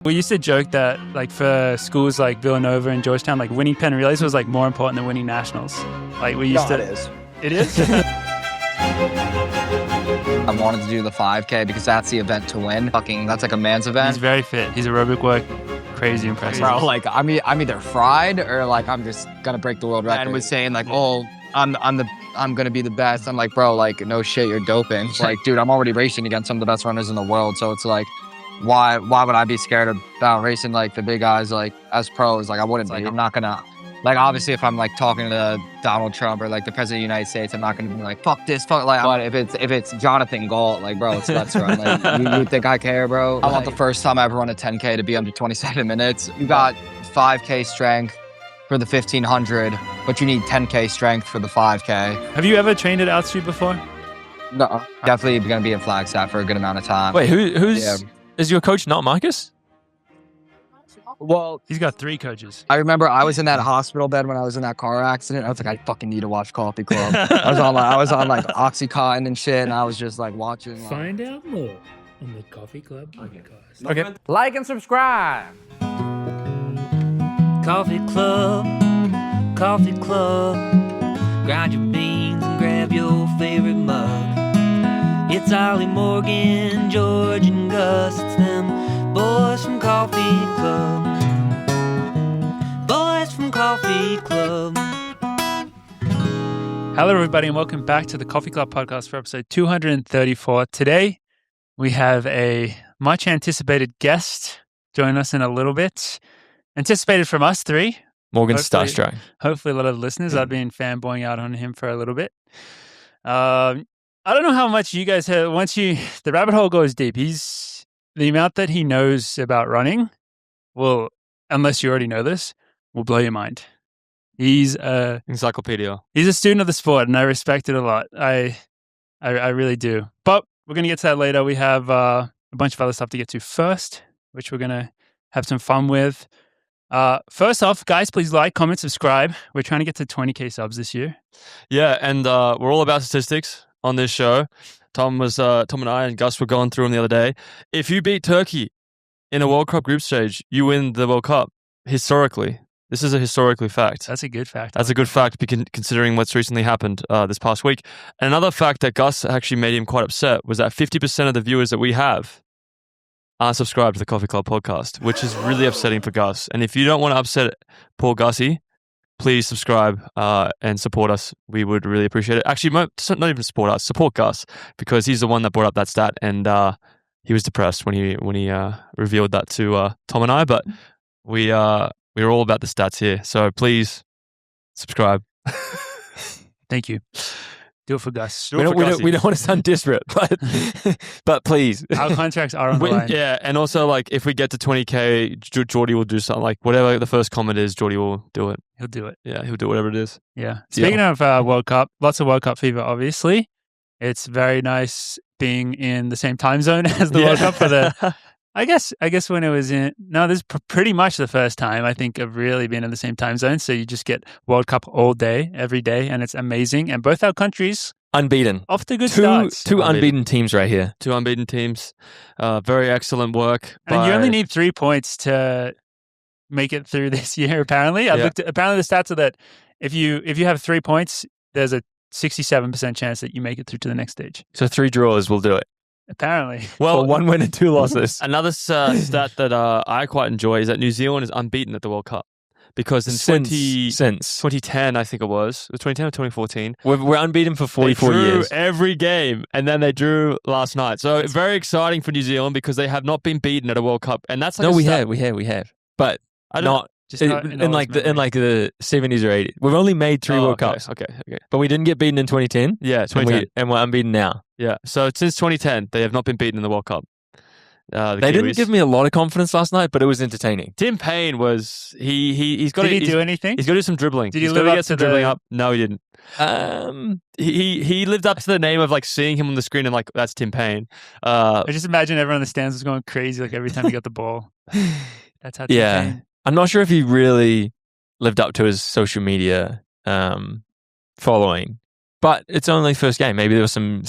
We used to joke that, like, for schools like Villanova and Georgetown, like, winning Penn Relays was, like, more important than winning nationals. Like, we used to... it is. It is? I wanted to do the 5K because that's the event to win. That's like a man's event. He's very fit. He's aerobic work. Crazy impressive. Bro, like, I'm either fried or, like, I'm just gonna break the world record. And was saying, like, oh, I'm gonna be the best. I'm like, bro, like, no shit, you're doping. It's like, dude, I'm already racing against some of the best runners in the world. So it's like, why would I be scared about racing like the big guys, like, as pros? Like, I wouldn't be. I'm not gonna, like, obviously if I'm like talking to Donald Trump or like the president of the United States, I'm not gonna be like, fuck this, fuck, like, but if it's Jonathan Gault, like, bro, it's let's run. Like, you think I care, bro? I want the first time I ever run a 10K to be under 27 minutes. You got 5K strength for the 1500, but you need 10K strength for the 5K. Have you ever trained at altitude before? No, definitely gonna be in Flagstaff for a good amount of time. Wait, who's is your coach not Marcus? Well, he's got 3 coaches. I remember I was in that hospital bed when I was in that car accident. I was like, I fucking need to watch Coffee Club. I was on like OxyContin and shit, and I was just like watching. Find out more on the Coffee Club podcast. Okay. Like and subscribe. Coffee Club, Coffee Club. Grind your beans and grab your favorite mug. It's Ollie, Morgan, George, and Gus. It's them boys from Coffee Club. Boys from Coffee Club. Hello, everybody, and welcome back to the Coffee Club podcast for episode 234. Today, we have a much anticipated guest join us in a little bit. Anticipated from us 3. Morgan's starstruck. Hopefully, a lot of listeners. I've been fanboying out on him for a little bit. I don't know how much you guys have. The rabbit hole goes deep. The amount that he knows about running will, unless you already know this, will blow your mind. He's Encyclopedia. He's a student of the sport, and I respect it a lot. I really do. But we're going to get to that later. We have a bunch of other stuff to get to first, which we're going to have some fun with. First off, guys, please like, comment, subscribe. We're trying to get to 20K subs this year. Yeah, and we're all about statistics on this show. Tom and I and Gus were going through them the other day. If you beat Turkey in a World Cup group stage, you win the World Cup. Historically, this is a historically fact. That's a good fact. That's a good fact considering what's recently happened this past week. And another fact that Gus actually made him quite upset was that 50% of the viewers that we have aren't subscribed to the Coffee Club podcast, which is really upsetting for Gus. And if you don't want to upset poor Gussie, please subscribe and support us. We would really appreciate it. Actually, not even support us, support Gus, because he's the one that brought up that stat, and he was depressed when he revealed that to Tom and I. But we're all about the stats here, so please subscribe. Thank you. Do it for Gus. We don't want to sound desperate, but please. Our contracts are on the line. Yeah, and also, like, if we get to 20K, Geordie will do something. Like, whatever the first comment is, Geordie will do it. He'll do it. Yeah, he'll do whatever it is. Yeah. Speaking of World Cup, lots of World Cup fever, obviously. It's very nice being in the same time zone as the World Cup for the... I guess when it was in... No, this is pretty much the first time, I think, of really being in the same time zone. So you just get World Cup all day, every day, and it's amazing. And both our countries... Unbeaten. Off to good starts. Two unbeaten teams right here. 2 unbeaten teams. Very excellent work. And you only need 3 points to make it through this year, apparently. Apparently the stats are that if you have 3 points, there's a 67% chance that you make it through to the next stage. So 3 draws will do it. Apparently. Well, 1 win and 2 losses. Another stat that I quite enjoy is that New Zealand is unbeaten at the World Cup. Because since 2010, I think it was 2010 or 2014. We're unbeaten for 44 years. Every game, and then they drew last night. So very exciting for New Zealand because they have not been beaten at a World Cup, and that's like we have, but not in like the 70s or 80s. We've only made 3 World Cups. Okay. But we didn't get beaten in 2010. Yeah, 2010, and we're unbeaten now. Yeah. So since 2010, they have not been beaten in the World Cup. They didn't give me a lot of confidence last night, but it was entertaining. Tim Payne was he's got. Did he do anything? He's got to do some dribbling. Did he live up to dribbling up? No, he didn't. He lived up to the name of like seeing him on the screen and like that's Tim Payne. I just imagine everyone in the stands was going crazy like every time he got the ball. That's how. Tim Payne. I'm not sure if he really lived up to his social media following, but it's only first game. Maybe there was some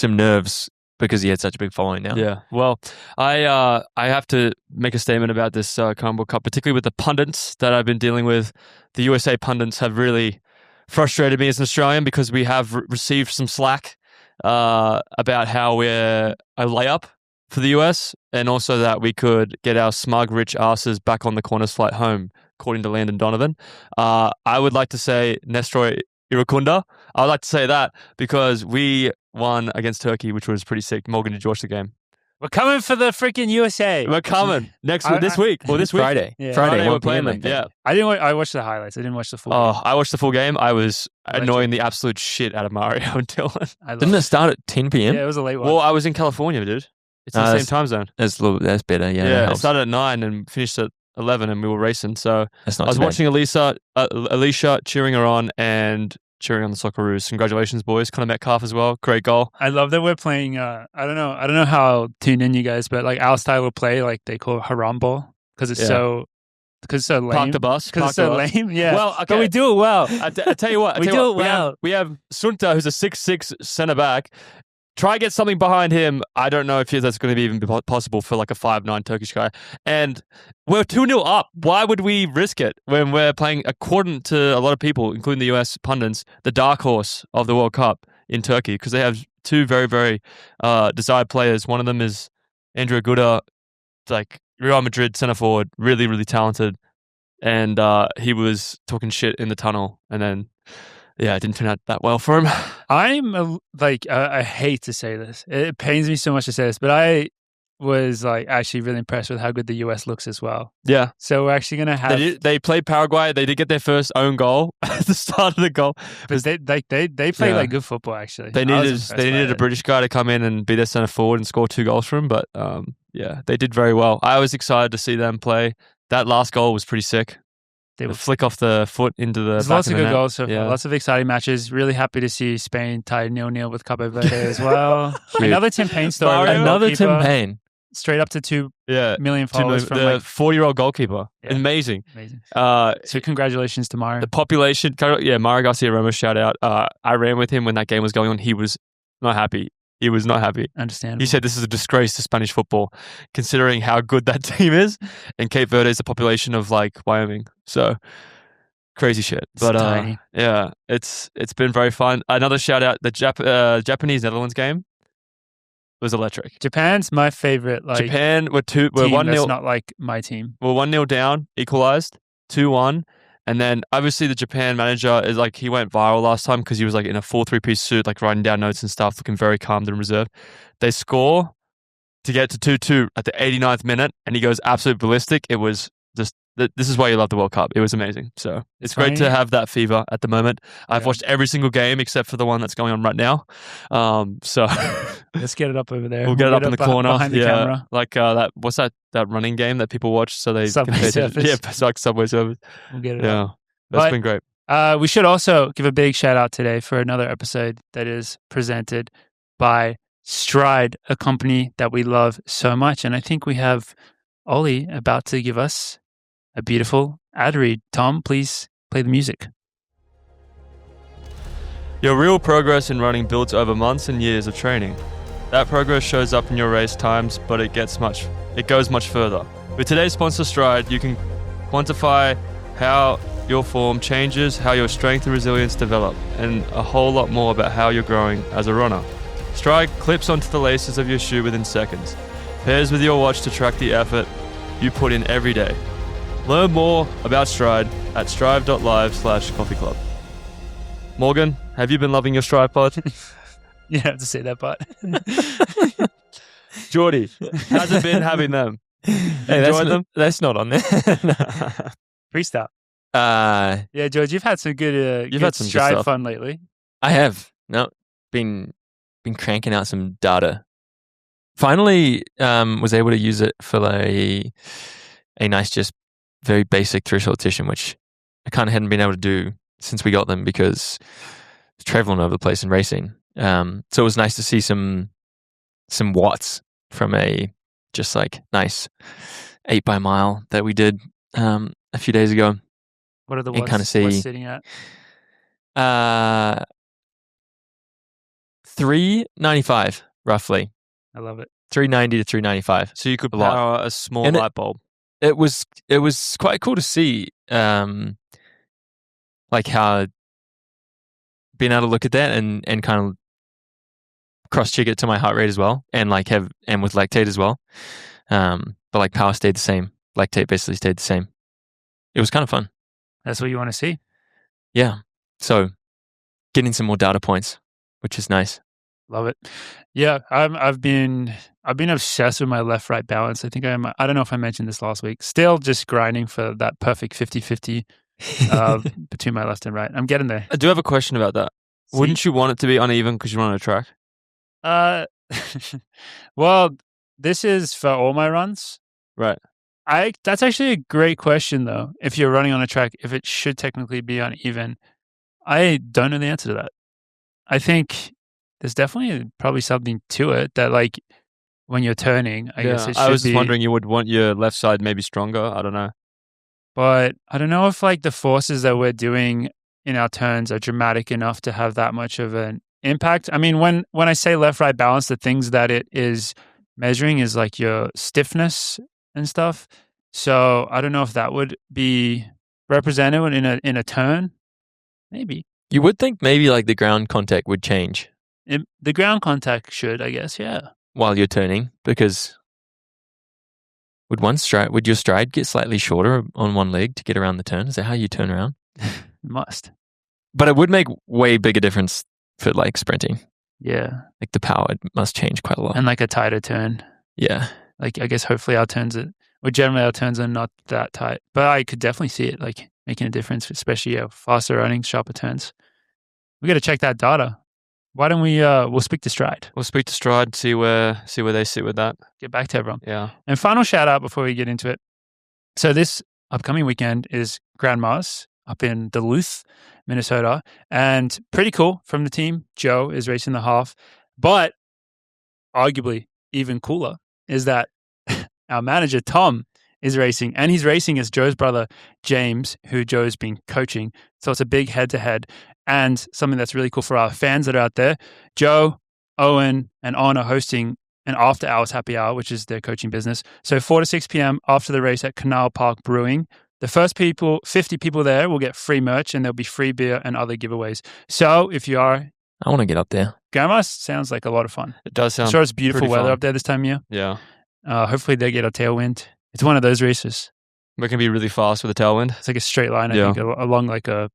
nerves because he had such a big following now. Yeah. Well, I have to make a statement about this World Cup, particularly with the pundits that I've been dealing with. The USA pundits have really frustrated me as an Australian because we have received some slack about how we're a layup for the US, and also that we could get our smug rich asses back on the Qantas flight home, according to Landon Donovan. I would like to say Nestroy Irukunda. I would like to say that because we won against Turkey, which was pretty sick. Morgan, did you watch the game? We're coming for the freaking USA. We're coming this week. Friday. Yeah. Friday, we're playing them. Yeah. I watched the highlights. I didn't watch the full game. I watched the full game. I was annoying the absolute shit out of Mario and Dylan. Didn't it start at 10 p.m.? Yeah, it was a late one. Well, I was in California, dude. It's in the same time zone. That's better. Yeah. Yeah. It started at 9 and finished at 11, and we were racing. So that's not I was watching Alicia cheering her on and cheering on the Socceroos. Congratulations, boys. Connor Metcalf as well. Great goal. I love that we're playing. I don't know how tuned in you guys, but like our style of play, like they call it haram ball because it's so lame. Park the bus. Because it's so lame. Yeah. Well, okay. But we do it well. I tell you what. We do it well. We have Sunta, who's a 6'6" centre back. Try get something behind him. I don't know if that's going to be even possible for like a 5'9" Turkish guy. And we're 2-0 up. Why would we risk it when we're playing, according to a lot of people, including the US pundits, the dark horse of the World Cup in Turkey? Because they have two very, very desired players. One of them is Andrew Aguda, like Real Madrid centre forward, really, really talented. And he was talking shit in the tunnel. And then, yeah, it didn't turn out that well for him. I hate to say this. It pains me so much to say this, but I was like actually really impressed with how good the US looks as well. Yeah. So we're actually going to have... They played Paraguay. They did get their first own goal at the start of the goal. But they played like good football, actually. They needed a British guy to come in and be their centre forward and score 2 goals for them. But yeah, they did very well. I was excited to see them play. That last goal was pretty sick. They would flick off the foot into the There's back lots of good goals so far. Yeah. Lots of exciting matches. Really happy to see Spain tied 0-0 with Cabo Verde as well. Another Tim Payne story. Another Tim Payne. Straight up to 2 million followers from the 40-year-old goalkeeper. Yeah. Amazing. So congratulations to Mario. The population, Mario Garcia Ramos, shout out. I ran with him when that game was going on. He was not happy. He was not happy. Understandable. He said this is a disgrace to Spanish football, considering how good that team is. And Cape Verde is a population of like Wyoming. So crazy shit. But tiny. Yeah, it's been very fun. Another shout out, the Japanese-Netherlands game was electric. Japan's my favorite. Like Japan, we're 1-0. That's not like my team. We're 1-0 down, equalized, 2-1. And then obviously the Japan manager is like, he went viral last time because he was like in a full 3-piece suit, like writing down notes and stuff, looking very calm and reserved. They score to get to 2-2 at the 89th minute, and he goes absolute ballistic. It was just, this is why you love the World Cup. It was amazing. So it's great to have that fever at the moment. I've watched every single game except for the one that's going on right now. So let's get it up over there. We'll get it up in the corner. Behind the camera. Like what's that running game that people watch? So they Subway Surfers. Yeah, it's like Subway Surfers. We'll get it up. That's been great. We should also give a big shout out today for another episode that is presented by Stryd, a company that we love so much. And I think we have Ollie about to give us a beautiful ad read. Tom, please play the music. Your real progress in running builds over months and years of training. That progress shows up in your race times, but it goes much further. With today's sponsor, Stryd, you can quantify how your form changes, how your strength and resilience develop, and a whole lot more about how you're growing as a runner. Stryd clips onto the laces of your shoe within seconds, pairs with your watch to track the effort you put in every day. Learn more about Stryd at stryd.live/coffee club. Morgan, have you been loving your Stryd pod? You have to say that part. Geordie, how's it been having them? Hey, that's not on there. Freestyle. Yeah, George, you've had some good Stryd fun lately. I have. Been cranking out some data. Finally, was able to use it for a nice, just very basic threshold tissue, which I kind of hadn't been able to do since we got them because traveling over the place and racing. So it was nice to see some watts from a just like nice 8 by mile that we did a few days ago. What are the watts? Kind of see sitting at? 395 roughly. I love it. 390 to 395. So you could power a small light bulb. It was quite cool to see, like how being able to look at that and kind of cross check it to my heart rate as well, and with lactate as well. But like power stayed the same. Lactate basically stayed the same. It was kind of fun. That's what you want to see. Yeah. So getting some more data points, which is nice. Love it. Yeah, I've been obsessed with my left-right balance. I think I don't know if I mentioned this last week. Still just grinding for that perfect 50-50 between my left and right. I'm getting there. I do have a question about that. See? Wouldn't you want it to be uneven because you run on a track? Well, this is for all my runs. Right. That's actually a great question, though. If you're running on a track, if it should technically be uneven, I don't know the answer to that. I think there's definitely probably something to it that, like, when you're turning, I guess it should be. I was wondering you would want your left side maybe stronger. I don't know. But I don't know if, like, the forces that we're doing in our turns are dramatic enough to have that much of an impact. I mean, when I say left-right balance, the things that it is measuring is, like, your stiffness and stuff. So I don't know if that would be represented in a turn. Maybe. You would think maybe, like, the ground contact would change. The ground contact should, I guess, yeah. While you're turning, because would your stride get slightly shorter on one leg to get around the turn? Is that how you turn around? Must. But it would make way bigger difference for, like, sprinting. Yeah. Like, the power must change quite a lot. And, like, a tighter turn. Yeah. Like, I guess hopefully generally our turns are not that tight. But I could definitely see it, like, making a difference, especially faster running, sharper turns. We got to check that data. Why don't we'll speak to Stryd. We'll speak to Stryd, see where they sit with that. Get back to everyone. Yeah. And final shout out before we get into it. So this upcoming weekend is Grand Mars up in Duluth, Minnesota. And pretty cool from the team. Joe is racing the half. But arguably even cooler is that our manager, Tom, is racing. And he's racing as Joe's brother, James, who Joe's been coaching. So it's a big head-to-head. And something that's really cool for our fans that are out there, Joe, Owen, and On are hosting an after-hours happy hour, which is their coaching business. So 4 to 6 p.m. after the race at Canal Park Brewing. The first 50 people there will get free merch, and there'll be free beer and other giveaways. So if you are... I want to get up there. Grandma sounds like a lot of fun. It does sound I'm sure it's beautiful weather fun up there this time of year. Yeah. Hopefully they get a tailwind. It's one of those races. It can be really fast with a tailwind. It's like a straight line, I think, along like a...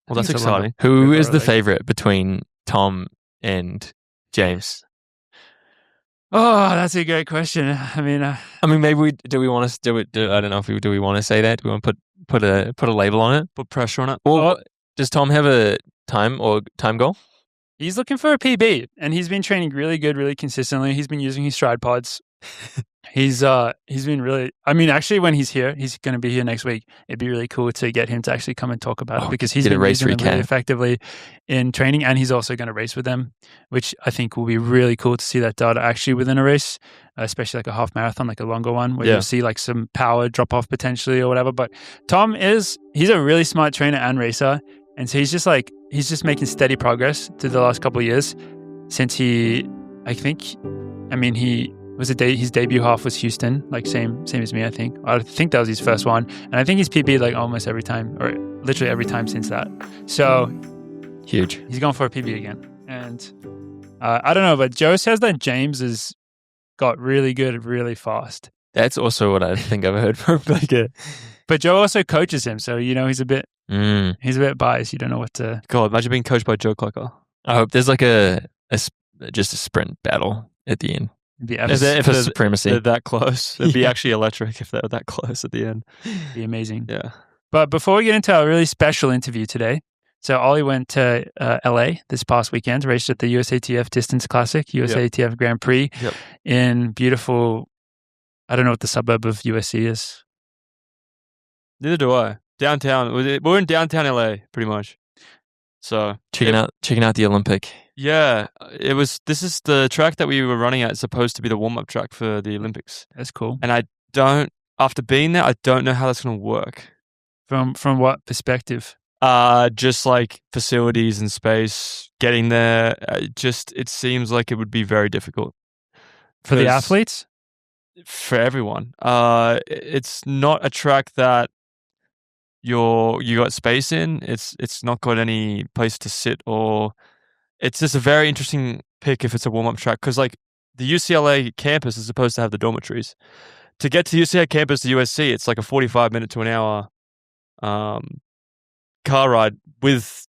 Well, that's exciting. Who is the favorite between Tom and James? Oh, that's a great question. I mean, maybe do we want to do it? I don't know if do we want to say that? Do we want to put a label on it? Put pressure on it? Or does Tom have a time goal? He's looking for a PB, and he's been training really good, really consistently. He's been using his Stryd pods. He's been really. I mean, actually, when he's here, he's going to be here next week. It'd be really cool to get him to actually come and talk about it because he's been using them really effectively in training, and he's also going to race with them, which I think will be really cool to see that data actually within a race, especially like a half marathon, like a longer one, where you'll see like some power drop off potentially or whatever. But Tom he's a really smart trainer and racer, and so he's just making steady progress through the last couple of years since his debut half was Houston, like same as me, I think. I think that was his first one. And I think he's PB'd like almost every time, or literally every time since that. So huge. He's going for a PB again. And I don't know, but Joe says that James has got really good, really fast. That's also what I think I've heard from But Joe also coaches him, so he's a bit biased. You don't know what to. God, imagine being coached by Joe Clucker. I hope there's like just a sprint battle at the end. If for supremacy. They're that close. It'd be actually electric if they were that close at the end. It'd be amazing. Yeah. But before we get into our really special interview today, so Ollie went to LA this past weekend, raced at the USATF Distance Classic, USATF Grand Prix in beautiful, I don't know what the suburb of USC is. Neither do I. Downtown. We're in downtown LA, pretty much. So checking out the Olympic. Yeah, this is the track that we were running at. It's supposed to be the warm-up track for the Olympics. That's cool. And after being there, I don't know how that's going to work. From what perspective? Just like facilities and space, getting there. It seems like it would be very difficult. For the athletes? For everyone. It's not a track that you got space in. It's not got any place to sit, or it's just a very interesting pick if it's a warm-up track, because like the UCLA campus is supposed to have the dormitories. To get to UCLA campus to USC, it's like a 45-minute to an hour car ride with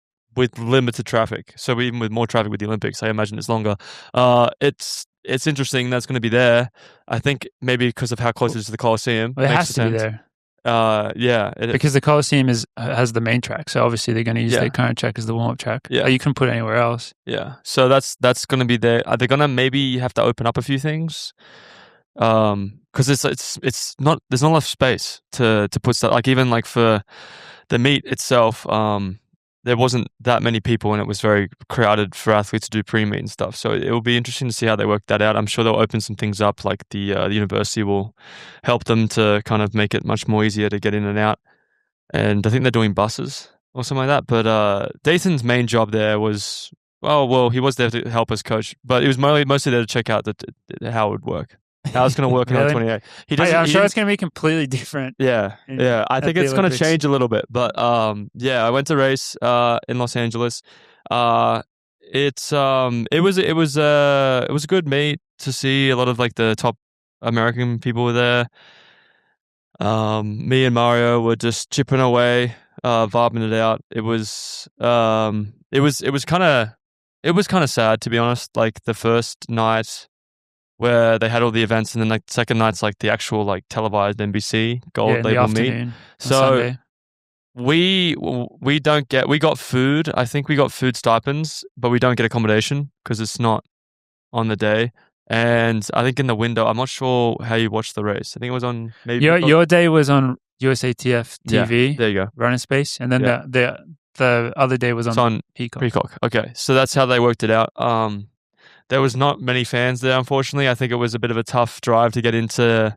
limited traffic. So even with more traffic with the Olympics, I imagine it's longer. It's interesting that's going to be there. I think maybe because of how close it is to the Coliseum. Well, it has to be there. Because the Coliseum has the main track, so obviously they're going to use their current track as the warm-up track. Yeah, you can put it anywhere else. Yeah, so that's going to be there. Are they going to maybe have to open up a few things? Because it's not, there's not enough space to put stuff, like even like for the meet itself, there wasn't that many people and it was very crowded for athletes to do pre-meet and stuff. So it will be interesting to see how they work that out. I'm sure they'll open some things up, like the university will help them to kind of make it much more easier to get in and out. And I think they're doing buses or something like that. But Dathan's main job there was, well, he was there to help us coach, but it was mostly there to check out how it would work. How it's going to work in 28. I'm sure it's going to be completely different. Yeah. I think it's going to change a little bit. But I went to race in Los Angeles. It was a good meet to see. A lot of like the top American people were there. Me and Mario were just chipping away, vibing it out. It was kind of sad, to be honest. Like the first night, where they had all the events, and then like the second night's like the actual like televised NBC gold label meet. So we got food. I think we got food stipends, but we don't get accommodation because it's not on the day. And I think in the window, I'm not sure how you watched the race. I think it was on maybe your day was on USATF TV. Yeah, there you go, Running Space, and then the other day was on Peacock. Okay, so that's how they worked it out. There was not many fans there, unfortunately. I think it was a bit of a tough drive to get into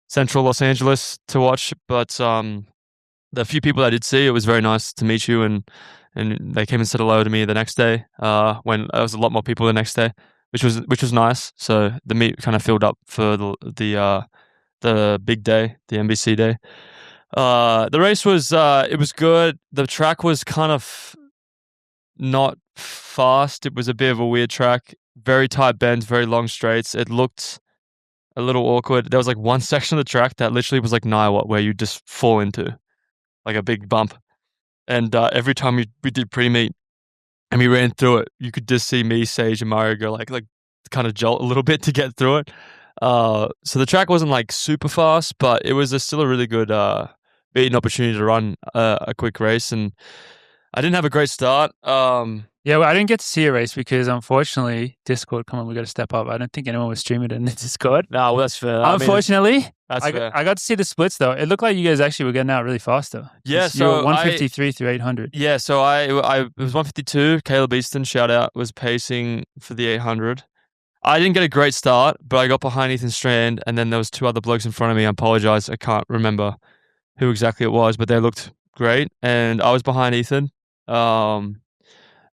central Los Angeles to watch. But the few people I did see, it was very nice to meet you, and they came and said hello to me the next day. When there was a lot more people the next day, which was nice. So the meet kind of filled up for the big day, the NBC day. The race was it was good. The track was kind of not fast. It was a bit of a weird track. Very tight bends, very long straights. It looked a little awkward. There was like one section of the track that literally was like Niawat, where you just fall into like a big bump. And every time we did pre-meet and we ran through it, you could just see me, Sage, and Mario go like kind of jolt a little bit to get through it. So the track wasn't like super fast, but it was still a really good beating opportunity to run a quick race. And I didn't have a great start. Yeah, well, I didn't get to see a race because, unfortunately, Discord, come on, we got to step up. I don't think anyone was streaming it in the Discord. No, well, that's fair. Unfortunately, I got to see the splits, though. It looked like you guys actually were getting out really fast, though. Yeah, so you were 153 through 800. Yeah, so it was 152. Caleb Easton, shout out, was pacing for the 800. I didn't get a great start, but I got behind Ethan Strand, and then there was two other blokes in front of me. I apologize, I can't remember who exactly it was, but they looked great, and I was behind Ethan.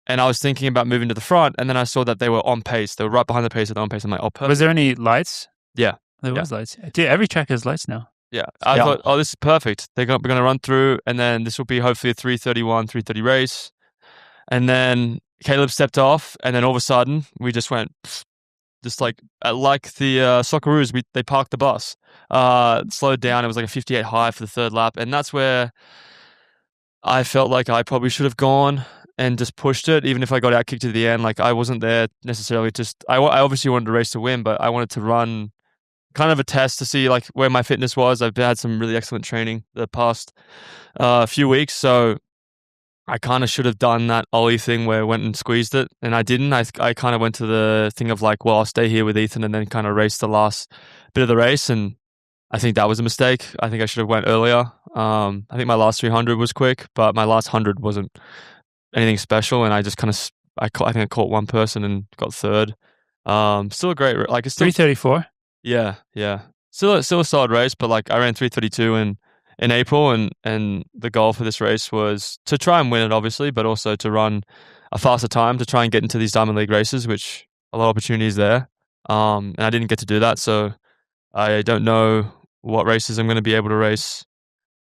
And I was thinking about moving to the front, and then I saw that they were on pace. They were right behind the pace. On pace. I'm like, oh, perfect. Was there any lights? Yeah. There was lights. Dude, every track has lights now. Yeah. I thought, this is perfect. We're going to run through, and then this will be hopefully a 3:31, 3:30 race. And then Caleb stepped off, and then all of a sudden, we just went, just like the Socceroos, they parked the bus, slowed down. It was like a 58 high for the third lap, and that's where I felt like I probably should have gone and just pushed it, even if I got out kicked to the end. Like I wasn't there necessarily. I obviously wanted to race to win, but I wanted to run kind of a test to see like where my fitness was. I've had some really excellent training the past few weeks, so I kind of should have done that Ollie thing where I went and squeezed it, and I didn't. I kind of went to the thing of like, well, I'll stay here with Ethan and then kind of race the last bit of the race, and I think that was a mistake. I think I should have went earlier. I think my last 300 was quick, but my last 100 wasn't anything special, and I just kind of I think I caught one person and got third. Still a great, like it's still 3:34. Yeah. Still a solid race, but like I ran 3:32 in April, and the goal for this race was to try and win it, obviously, but also to run a faster time to try and get into these Diamond League races, which a lot of opportunities there. And I didn't get to do that, so I don't know what races I'm going to be able to race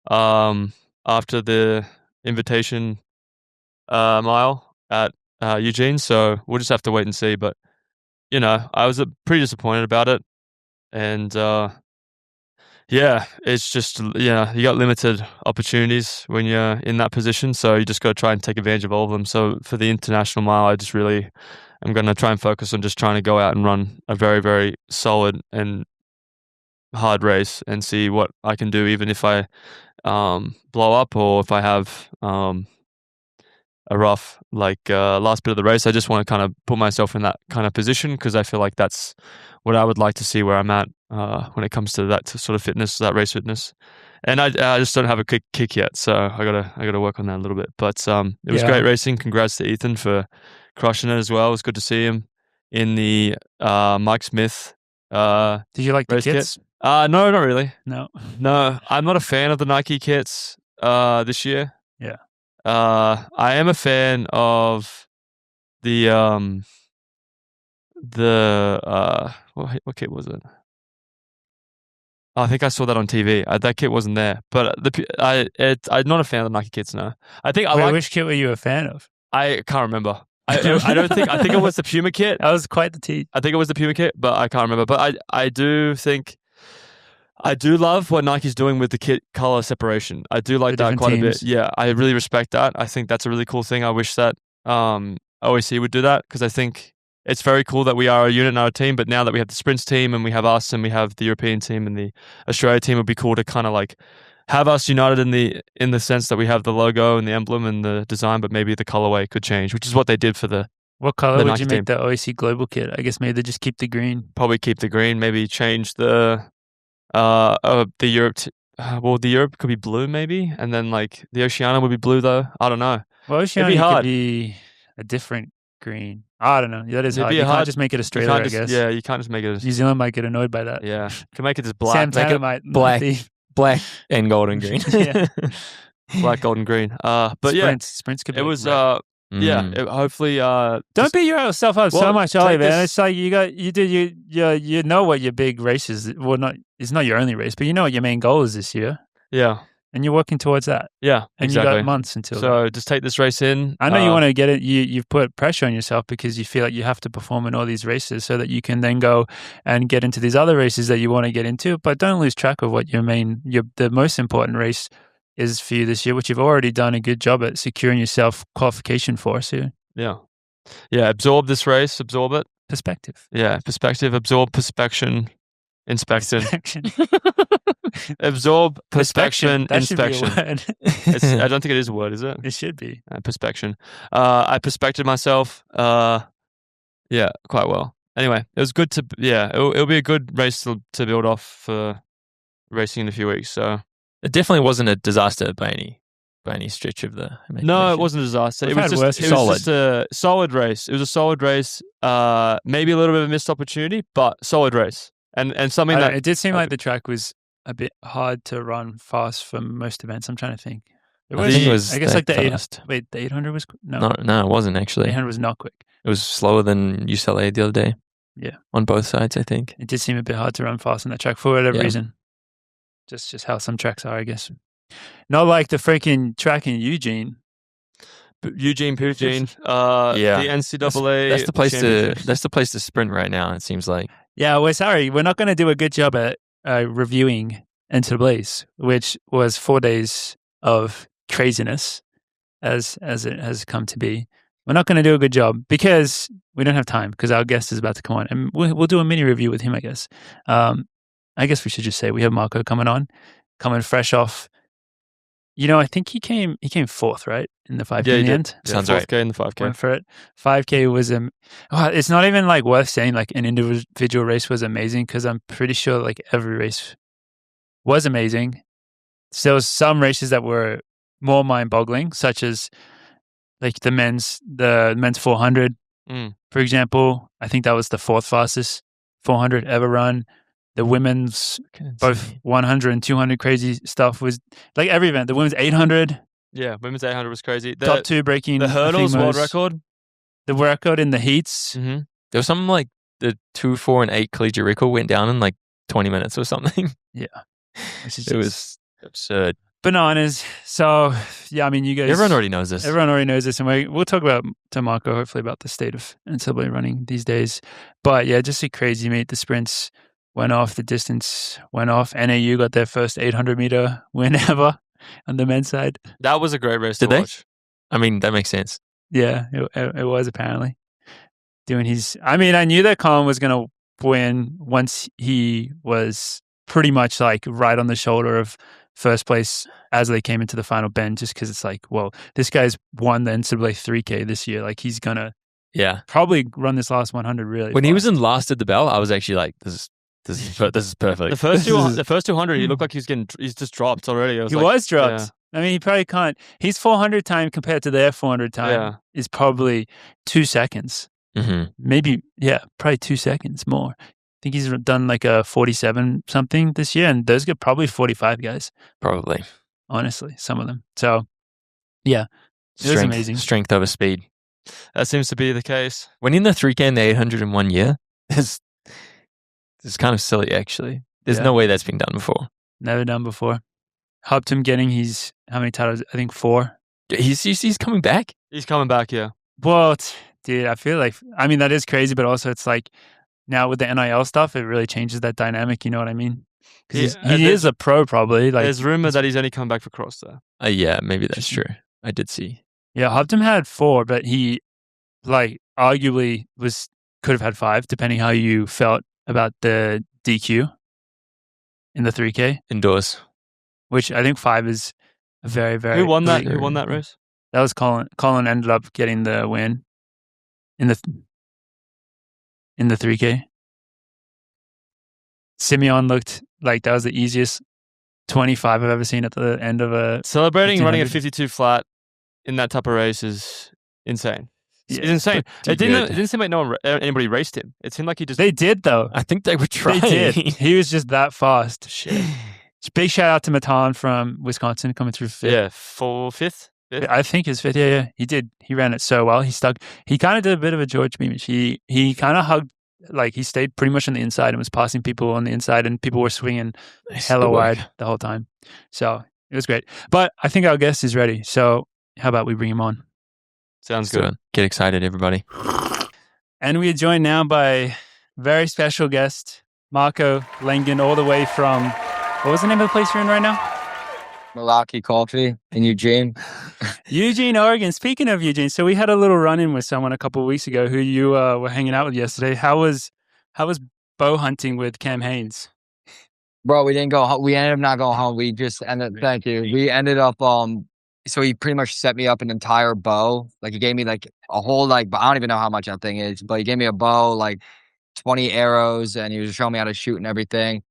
after the invitation mile at Eugene. So we'll just have to wait and see. But I was pretty disappointed about it, and it's just you got limited opportunities when you're in that position, so you just got to try and take advantage of all of them. So for the international mile, I'm going to try and focus on just trying to go out and run a very, very solid and hard race and see what I can do, even if I blow up or if I have a rough last bit of the race. I just want to kind of put myself in that kind of position, because I feel like that's what I would like to see where I'm at when it comes to that sort of fitness, that race fitness. And I just don't have a quick kick yet, so I gotta work on that a little bit. But it was great racing. Congrats to Ethan for crushing it as well. It was good to see him in the Mike Smith. Did you like the kits? No, not really. No, I'm not a fan of the Nike kits this year. Yeah. I am a fan of the what kit was it? I think I saw that on TV. That kit wasn't there, but I'm not a fan of the Nike kits. No, I think which kit were you a fan of? I can't remember. I don't think. I think it was the Puma kit. That was quite the tease. I think it was the Puma kit, but I can't remember. But I do think. I do love what Nike's doing with the kit color separation. I do like that quite a bit. Yeah, I really respect that. I think that's a really cool thing. I wish that OAC would do that, because I think it's very cool that we are a unit and our team. But now that we have the sprints team and we have us and we have the European team and the Australia team, it would be cool to kind of have us united in the sense that we have the logo and the emblem and the design, but maybe the colorway could change, which is what they did for the. What color would you make the OAC Global kit? I guess maybe they just keep the green. Probably keep the green. Maybe change the Europe. The Europe could be blue, maybe, and then the Oceania would be blue though. I don't know. Well, Oceania could be a different green. I don't know. That is hard. You can't just make it Australia, I guess. Yeah, you can't just make it. New Zealand might get annoyed by that. Yeah, can make it just black. Black and gold and green. Yeah. Black, gold, and green. But sprints could be. It was. Hopefully. Don't beat yourself up so much, Ollie, man. It's like you know what your big race is. Well, it's not your only race, but you know what your main goal is this year. Yeah. And you're working towards that. Yeah, and exactly. you got months until. So just take this race in. I know you want to get it. You've put pressure on yourself because you feel like you have to perform in all these races so that you can then go and get into these other races that you want to get into. But don't lose track of what the most important race is for you this year, which you've already done a good job at securing yourself qualification for. So yeah, absorb this race, absorb it. Perspective. Yeah, perspective, absorb, inspection. Absorb, perspection, inspection. I don't think it is a word, is it? It should be. Perspection. I perspected myself. Quite well. Anyway, it was good to. Yeah, it'll be a good race to build off for racing in a few weeks. So it definitely wasn't a disaster by any stretch of the imagination. No, it wasn't a disaster. It was just a solid race. It was a solid race. Maybe a little bit of a missed opportunity, but solid race. And something that it did seem like the track was a bit hard to run fast for most events. I'm trying to think. I guess like the 800. Wait, the 800 was no, it wasn't actually. 800 was not quick. It was slower than UCLA the other day. Yeah, on both sides, I think. It did seem a bit hard to run fast on that track for whatever reason. Just how some tracks are, I guess. Not like the freaking track in Eugene. Poogene. The NCAA. That's the place to sprint right now. It seems like. Yeah, we're sorry. We're not going to do a good job at reviewing NCAAs, which was 4 days of craziness, as it has come to be. We're not going to do a good job because we don't have time, because our guest is about to come on, and we'll do a mini review with him, I guess. I guess we should just say we have Marco coming fresh off. I think he came fourth, right, in the 5K in the end. Sounds right. 4K in the 5K. Went for it. 5K was it's not even worth saying an individual race was amazing, because I'm pretty sure every race was amazing. So there was some races that were more mind-boggling, such as the men's 400, for example. I think that was the fourth fastest 400 ever run. The women's, both 100 and 200 crazy stuff was every event. The women's 800. Yeah, women's 800 was crazy. Top two breaking. The hurdles world record. The record in the heats. Mm-hmm. There was something the 2, 4, and 8 collegiate record went down in like 20 minutes or something. Yeah. It was absurd. Bananas. So, yeah, I mean, you guys... Everyone already knows this. Everyone already knows this. And we'll talk to Marco, hopefully, about the state of NCAA running these days. But, yeah, just a crazy meet. The sprints went off. The distance went off. NAU got their first 800-meter win ever on the men's side. That was a great race Did to they? watch. I mean, that makes sense. Yeah, it was apparently. Doing his... I mean, I knew that Colin was going to win once he was pretty much like right on the shoulder of first place as they came into the final bend, just because it's like, well, this guy's won the NCAA 3K this year. Like, he's going to probably run this last 100 really When fast. he was in last at the bell, I was actually like, this is perfect. The first 200, he looked like he's just dropped already. He was dropped. Yeah. I mean, he probably can't. His 400 time compared to their 400 time is probably 2 seconds. Mm-hmm. Maybe, probably 2 seconds more. I think he's done like a 47 something this year, and those get probably 45 guys. Probably. Honestly, some of them. So, yeah, it was amazing. Strength over speed. That seems to be the case. Winning the 3K and the 800 in 1 year is kind of silly, actually. There's no way that's been done before. Never done before. Helped him getting his, how many titles? I think 4. He's coming back? He's coming back, yeah. Well, dude, I feel like, I mean, that is crazy, but also it's like, now with the NIL stuff, it really changes that dynamic. You know what I mean? Because he is a pro, probably. Like, there's rumor that he's only come back for cross, though. Yeah, maybe that's true. I did see. Yeah, Hopton had 4, but he, like, arguably could have had 5, depending how you felt about the DQ in the 3K indoors. Which I think 5 is a very, very. Who won that? Who won that race? That was Colin. Colin ended up getting the win in the 3K. Simeon looked like that was the easiest 25 I've ever seen at the end of a... Celebrating running a 52 flat in that type of race is insane. It's insane. It didn't seem like anybody raced him. It seemed like he just... They did, though. I think they were trying. They did. He was just that fast. Shit. Big shout out to Matan from Wisconsin coming through 5th. Yeah, 5th? I think his 5th. Yeah. He did. He ran it so well. He kind of did a bit of a George Beamish. He kind of hugged, like, he stayed pretty much on the inside and was passing people on the inside, and people were swinging hella wide the whole time. So it was great. But I think our guest is ready. So how about we bring him on? Sounds good. Get excited, everybody. And we are joined now by very special guest, Marco Langon, all the way from, what was the name of the place you're in right now? Milwaukee Coffee in Eugene. Eugene, Oregon. Speaking of Eugene, so we had a little run-in with someone a couple of weeks ago who you were hanging out with yesterday. How was bow hunting with Cam Haynes? Bro, we didn't go home. We ended up not going home. We just ended up, thank you. We ended up, so he pretty much set me up an entire bow. Like, he gave me like a whole, like, I don't even know how much that thing is, but he gave me a bow, like 20 arrows, and he was showing me how to shoot and everything.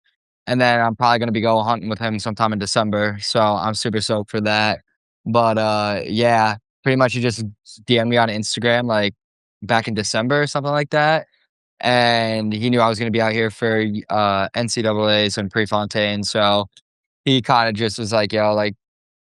And then I'm probably going to be going hunting with him sometime in December. So I'm super stoked for that. But yeah, pretty much he just DM'd me on Instagram like back in December or something like that. And he knew I was going to be out here for NCAAs and Prefontaine. So he kind of just was like, yo, like,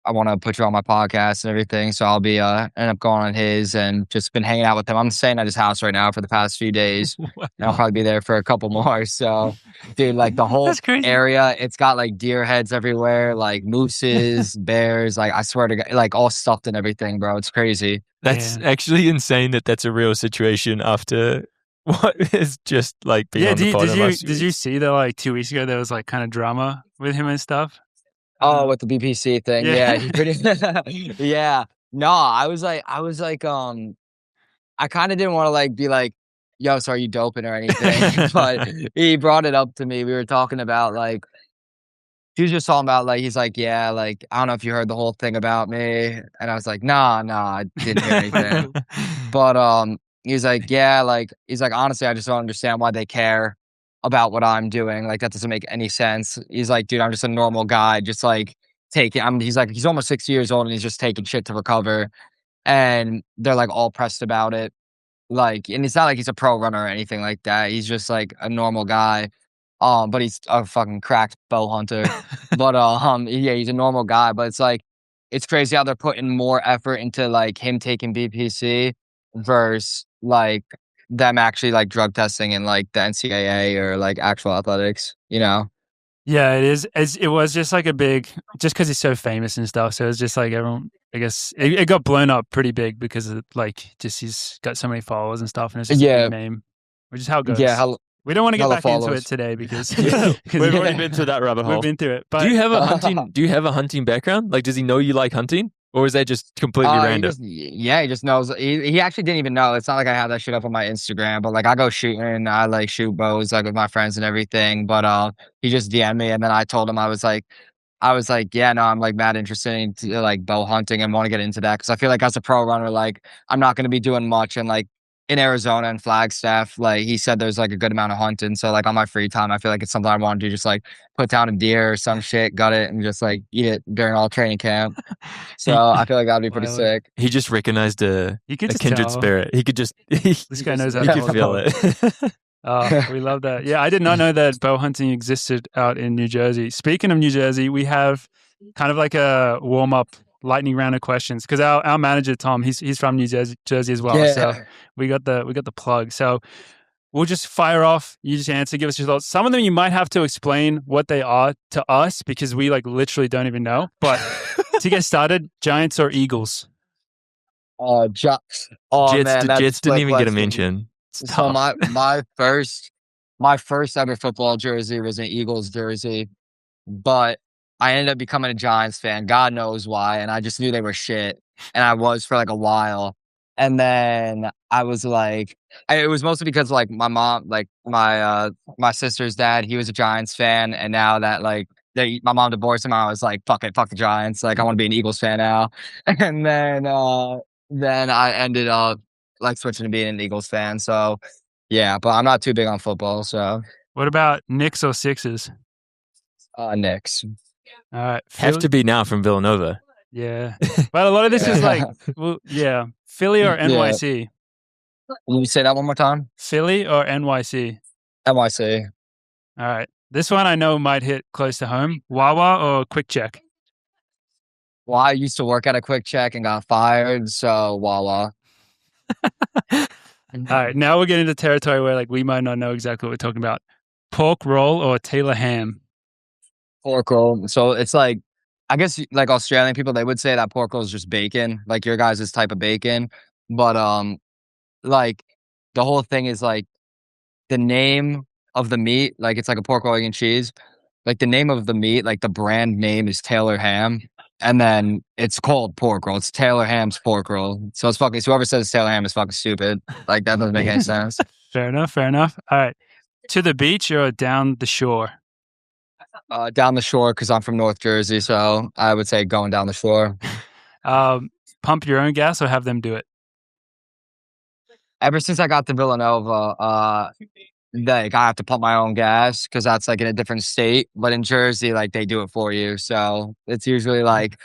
I want to put you on my podcast and everything. So I'll be end up going on his and just been hanging out with him. I'm staying at his house right now for the past few days. And I'll probably be there for a couple more. So, dude, like the whole area, it's got like deer heads everywhere, like mooses, bears. Like, I swear to God, like all stuffed and everything, bro. It's crazy. That's actually insane that's a real situation after what is just like being on the pod. Did you see that like 2 weeks ago there was like kind of drama with him and stuff? Oh, with the BPC thing. Yeah. He pretty, yeah. No, I was like, I kind of didn't want to like be like, yo, so are you doping or anything? But he brought it up to me. We were talking about like, he was just talking about like, he's like, yeah, like, I don't know if you heard the whole thing about me. And I was like, nah, I didn't hear anything. But he's like, yeah, like, he's like, honestly, I just don't understand why they care about what I'm doing. Like, that doesn't make any sense. He's like, dude, I'm just a normal guy, just like he's like, he's almost 60 years old and he's just taking shit to recover. And they're like all pressed about it. Like, and it's not like he's a pro runner or anything like that. He's just like a normal guy. But he's a fucking cracked bow hunter. But yeah, he's a normal guy. But it's like, it's crazy how they're putting more effort into like him taking BPC versus like them actually like drug testing in like the NCAA or like actual athletics, you know? Yeah, it is. It was just like a big, just because he's so famous and stuff. So it's just like everyone, I guess it got blown up pretty big because of like just he's got so many followers and stuff, and it's just a big name, which is how it goes. Yeah, we don't want to get back into it today because we've already been through that rabbit hole. We've been through it. But do you have a hunting? Do you have a hunting background? Like, does he know you like hunting? Or is that just completely random? He just knows. He actually didn't even know. It's not like I have that shit up on my Instagram, but like I go shooting. I like shoot bows like with my friends and everything. But he just DM'd me, and then I told him I was like, yeah, no, I'm like mad interested in like bow hunting and want to get into that because I feel like as a pro runner, like I'm not going to be doing much, and like in Arizona and Flagstaff, like he said, there's like a good amount of hunting. So like on my free time, I feel like it's something I want to do. Just like put down a deer or some shit, gut it, and just like eat it during all training camp. So I feel like that'd be pretty sick. He just recognized a kindred spirit. He could just this guy knows how to feel it. Oh, we love that. Yeah, I did not know that bow hunting existed out in New Jersey. Speaking of New Jersey, we have kind of like a warm up lightning round of questions because our manager Tom, he's from New Jersey as well. Yeah. So we got the plug. So we'll just fire off. You just answer, give us your thoughts. Some of them you might have to explain what they are to us because we like literally don't even know. But to get started, Giants or Eagles? Jets. Jets didn't even get a mention. So my first ever football jersey was an Eagles jersey, but I ended up becoming a Giants fan. God knows why. And I just knew they were shit. And I was for like a while. And then I was like, it was mostly because like my mom, like my sister's dad, he was a Giants fan. And now that like my mom divorced him, I was like, fuck it, fuck the Giants. Like I want to be an Eagles fan now. And then I ended up like switching to being an Eagles fan. So yeah, but I'm not too big on football. So what about Knicks or Sixers? Knicks. All right. Have to be now from Villanova. Yeah. But a lot of this is like, well, yeah. Philly or NYC? Can you say that one more time? Philly or NYC? NYC. All right. This one I know might hit close to home. Wawa or Quick Check? Well, I used to work at a Quick Check and got fired, so Wawa. All right. Now we're getting into territory where like we might not know exactly what we're talking about. Pork roll or Taylor ham? Pork roll. So it's like, I guess like Australian people, they would say that pork roll is just bacon, like your guys' type of bacon. But like the whole thing is like the name of the meat, like it's like a pork roll and cheese. Like the name of the meat, like the brand name is Taylor Ham. And then it's called pork roll. It's Taylor Ham's pork roll. So it's fucking, whoever says Taylor Ham is fucking stupid. Like that doesn't make any sense. Fair enough. All right. To the beach or down the shore? Down the shore because I'm from North Jersey, so I would say going down the shore. Pump your own gas or have them do it? Ever since I got to Villanova, like I have to pump my own gas because that's like in a different state. But in Jersey, like they do it for you, so it's usually like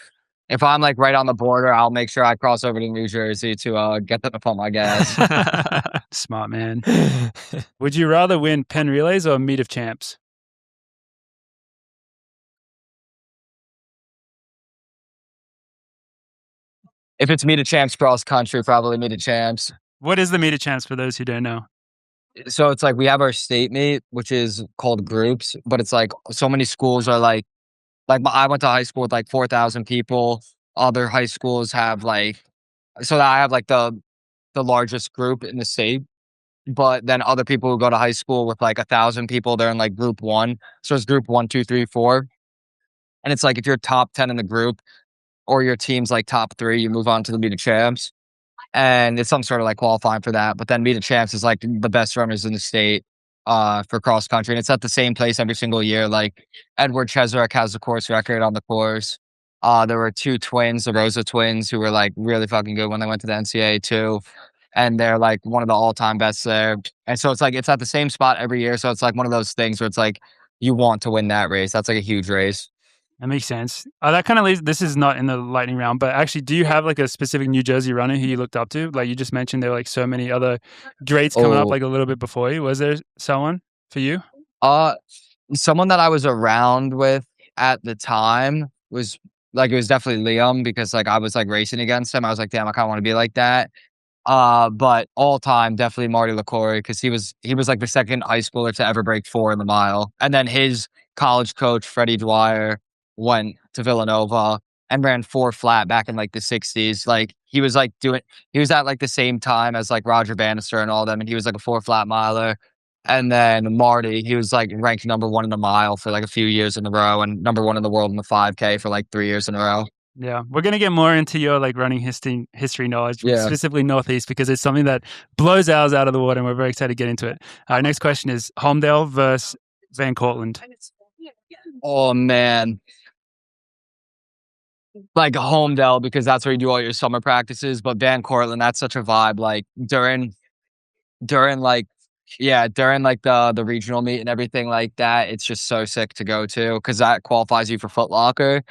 if I'm like right on the border, I'll make sure I cross over to New Jersey to get them to pump my gas. Smart man. Would you rather win Penn Relays or Meet of Champs? If it's Meet of Champs cross country, probably Meet of Champs. What is the Meet of Champs for those who don't know? So it's like we have our state meet, which is called groups, but it's like so many schools are like I went to high school with like 4,000 people. Other high schools have like, so I have like the largest group in the state, but then other people who go to high school with like 1,000 people, they're in like group 1. So it's group 1, 2, 3, 4. And it's like if you're top 10 in the group or your team's like top 3, you move on to the Meet of Champs. And it's some sort of like qualifying for that. But then Meet of Champs is like the best runners in the state for cross country. And it's at the same place every single year. Like Edward Cheserek has the course record on the course. There were 2 twins, the Rosa twins, who were like really fucking good when they went to the NCAA too. And they're like one of the all-time best there. And so it's like, it's at the same spot every year. So it's like one of those things where it's like, you want to win that race. That's like a huge race. That makes sense. That kind of leads, this is not in the lightning round, but actually, do you have like a specific New Jersey runner who you looked up to? Like you just mentioned, there were like so many other greats coming up like a little bit before you. Was there someone for you? Someone that I was around with at the time was like, it was definitely Liam because like I was like racing against him. I was like, damn, I kind of want to be like that. But all time, definitely Marty LaCour, because he was like the second high schooler to ever break 4 in the mile. And then his college coach, Freddie Dwyer, went to Villanova and ran 4 flat back in like the 60s. Like he was at like the same time as like Roger Bannister and all them, and he was like a 4 flat miler. And then Marty, he was like ranked number 1 in the mile for like a few years in a row, and number 1 in the world in the 5K for like 3 years in a row. Yeah, we're gonna get more into your like running history knowledge, specifically Northeast, because it's something that blows ours out of the water, and we're very excited to get into it. Our next question is Holmdel versus Van Cortlandt. Oh man, like Holmdel, because that's where you do all your summer practices. But Van Cortlandt, that's such a vibe. Like during the regional meet and everything like that, it's just so sick to go to, because that qualifies you for Foot Locker.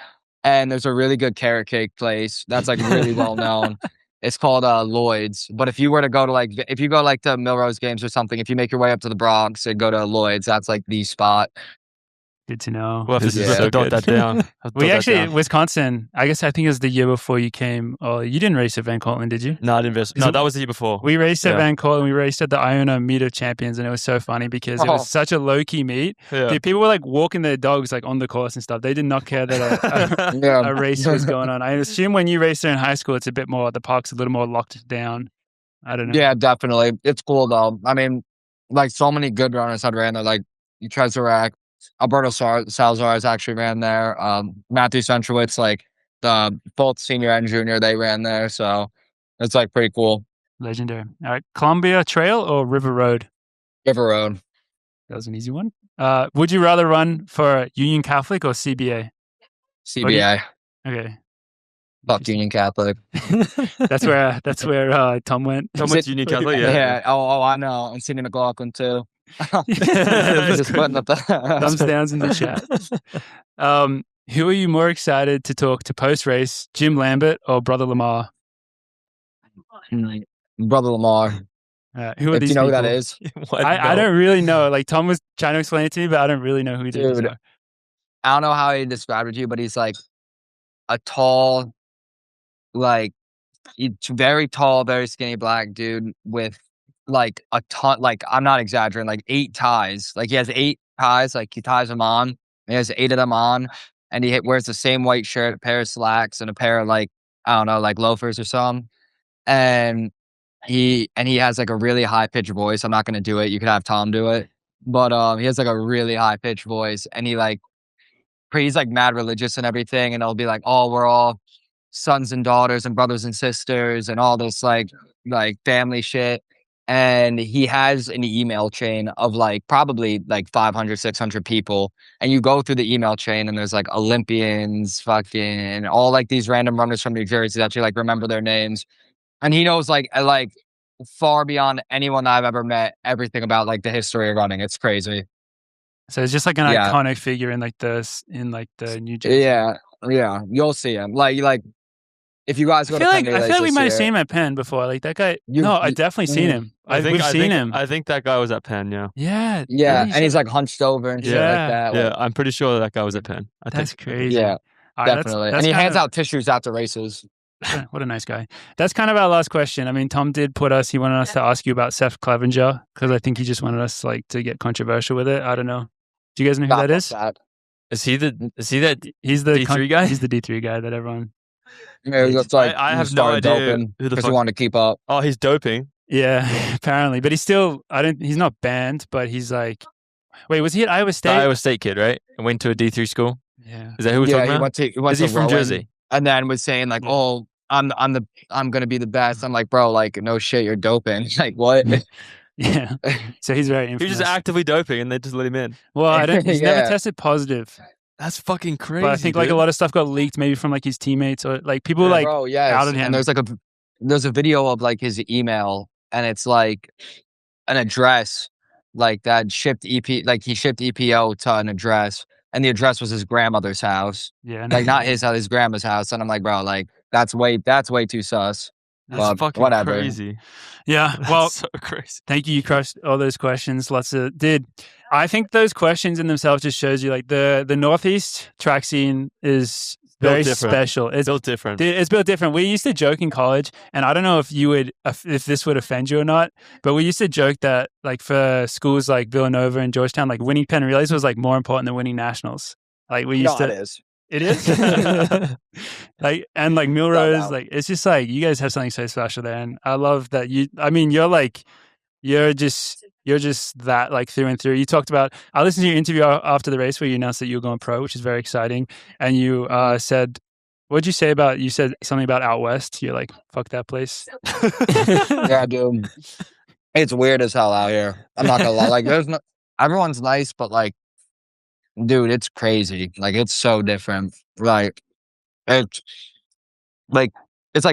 And there's a really good carrot cake place that's like really well known. It's called Lloyd's. But if you were to go to the Milrose games or something, if you make your way up to the Bronx and go to Lloyd's, that's like the spot. Good to know. We'll have to dot that down. We actually, Wisconsin, I think it was the year before you came. Oh, you didn't race at Van Cortlandt, did you? No, I didn't race. No, that was the year before. We raced at Van Cortlandt. We raced at the Iona Meet of Champions, and it was so funny because it was such a low-key meet. Yeah. Dude, people were like walking their dogs like on the course and stuff. They did not care that a race was going on. I assume when you race there in high school, it's a bit more, the park's a little more locked down. I don't know. Yeah, definitely. It's cool though. I mean, like so many good runners had ran there, like Trezorak, Alberto Salazar actually ran there. Matthew Centrowitz, like both senior and junior, they ran there. So it's like pretty cool. Legendary. All right. Columbia Trail or River Road? River Road. That was an easy one. Would you rather run for Union Catholic or CBA? CBA. Okay. Fuck Union Catholic. That's where Tom went. Tom went to Union Catholic, yeah. Oh, I know. And Sidney McLaughlin too. Just putting up thumbs downs in the chat. Who are you more excited to talk to post race, Jim Lambert or Brother Lamar? Brother Lamar. Who are these? You know people? Who that is? I don't really know. Like Tom was trying to explain it to me, but I don't really know who he is. I don't know how he described it to you, but he's like a tall, like very tall, very skinny black dude with like a ton, like I'm not exaggerating, like 8 ties. Like he has 8 ties, like he ties them on. He has 8 of them on, and he wears the same white shirt, a pair of slacks, and a pair of like, I don't know, like loafers or something. And he has like a really high pitched voice. I'm not gonna do it. You could have Tom do it, but he has like a really high pitched voice, and he's like mad religious and everything. And it'll be like, oh, we're all sons and daughters and brothers and sisters and all this like family shit. And he has an email chain of like probably like 500, 600 people. And you go through the email chain and there's like Olympians, fucking all like these random runners from New Jersey that you like remember their names. And he knows like far beyond anyone I've ever met, everything about like the history of running. It's crazy. So it's just like an iconic figure in like the New Jersey. Yeah. You'll see him. Like if you guys go to Penn Relays, I feel like we might have seen him at Penn before. Like that guy. I definitely seen him. We've seen him. I think that guy was at Penn. Yeah. And he's like hunched over and shit like that. Yeah, I'm pretty sure that guy was at Penn. That's crazy. Yeah, definitely. And he hands out tissues after races. What a nice guy. That's kind of our last question. I mean, Tom did he wanted us to ask you about Seth Clevenger, because I think he just wanted us like to get controversial with it. I don't know. Do you guys know who that is? Is he that? He's the D3 guy? He's the D3 guy that everyone. Yeah, that's like I have no idea because he wanted to keep up. Oh, he's doping. Yeah, apparently, but he's still. He's not banned, but he's like. Wait, was he at Iowa State? The Iowa State kid, right? And went to a D3 school. Yeah, is that who we're talking about? Is he from Jersey? And then was saying like, "Oh, I'm gonna be the best." I'm like, "Bro, like, no shit, you're doping." Like, what? Yeah. So he's very infamous. He was just actively doping, and they just let him in. Well, he's never tested positive. That's fucking crazy. But I think like a lot of stuff got leaked, maybe from like his teammates or like people outed him. And there's a video of like his email, and it's like an address like that shipped he shipped EPO to an address, and the address was his grandmother's house. Yeah, like not his house, his grandma's house. And I'm like, bro, like that's way too sus. That's fucking whatever. Crazy. Yeah, well, that's so crazy. Thank you. You crushed all those questions. I think those questions in themselves just shows you like the Northeast track scene is very special. It's built different. Dude, it's built different. We used to joke in college, and I don't know if this would offend you or not, but we used to joke that like for schools like Villanova and Georgetown, like winning Penn Relays was like more important than winning nationals. Like we used to. It is. It is. Like and like Milrose, like it's just like you guys have something so special there, and I love that you. I mean, you're just that like through and through. You talked about, I listened to your interview after the race where you announced that you were going pro, which is very exciting. And you said, what'd you say about, you said something about out west. You're like, fuck that place. Yeah, dude. It's weird as hell out here. I'm not gonna lie. Like everyone's nice, but like, dude, it's crazy. Like it's so different. Like it's like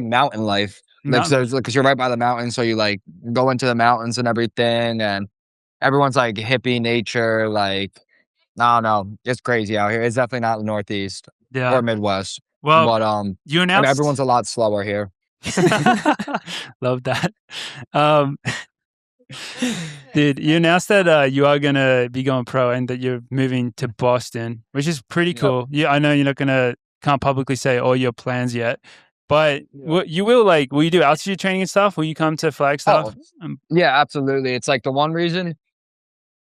mountain life. Like, because you're right by the mountains, so you like go into the mountains and everything, and everyone's like hippie nature. Like, I don't know, it's crazy out here. It's definitely not the Northeast or Midwest. Well, but you announced everyone's a lot slower here. Love that. Dude, you announced that you are gonna be going pro and that you're moving to Boston, which is pretty cool. Yeah, I know you're not can't publicly say all your plans yet. But you will will you do altitude training and stuff? Will you come to Flagstaff? Yeah, absolutely. It's like the one reason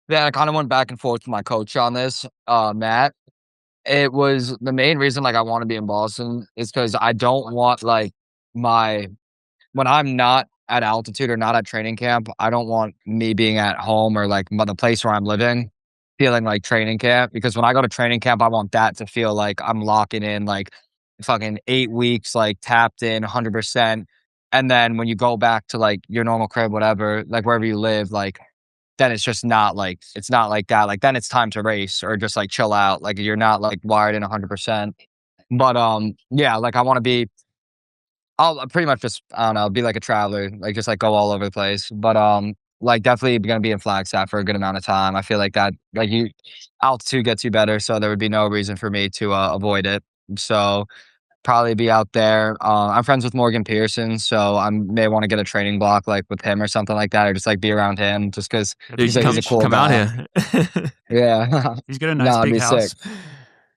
that I kind of went back and forth with my coach on this, Matt. It was the main reason like I want to be in Boston is because I don't want like when I'm not at altitude or not at training camp, I don't want me being at home or like the place where I'm living feeling like training camp. Because when I go to training camp, I want that to feel like I'm locking in like fucking 8 weeks, like tapped in 100%. And then when you go back to like your normal crib, whatever, like wherever you live, like then it's just not like, it's not like that. Like then it's time to race or just like chill out. Like you're not like wired in 100%. But yeah, like I want to be, I'll pretty much just, I don't know, be like a traveler, like just like go all over the place. But like definitely going to be in Flagstaff for a good amount of time. I feel like that, like altitude gets you better. So there would be no reason for me to avoid it. So probably be out there. I'm friends with Morgan Pearson, so I may want to get a training block like with him or something like that, or just like be around him just because he's a cool come guy. out here. Yeah. He's got a nice big house. Sick.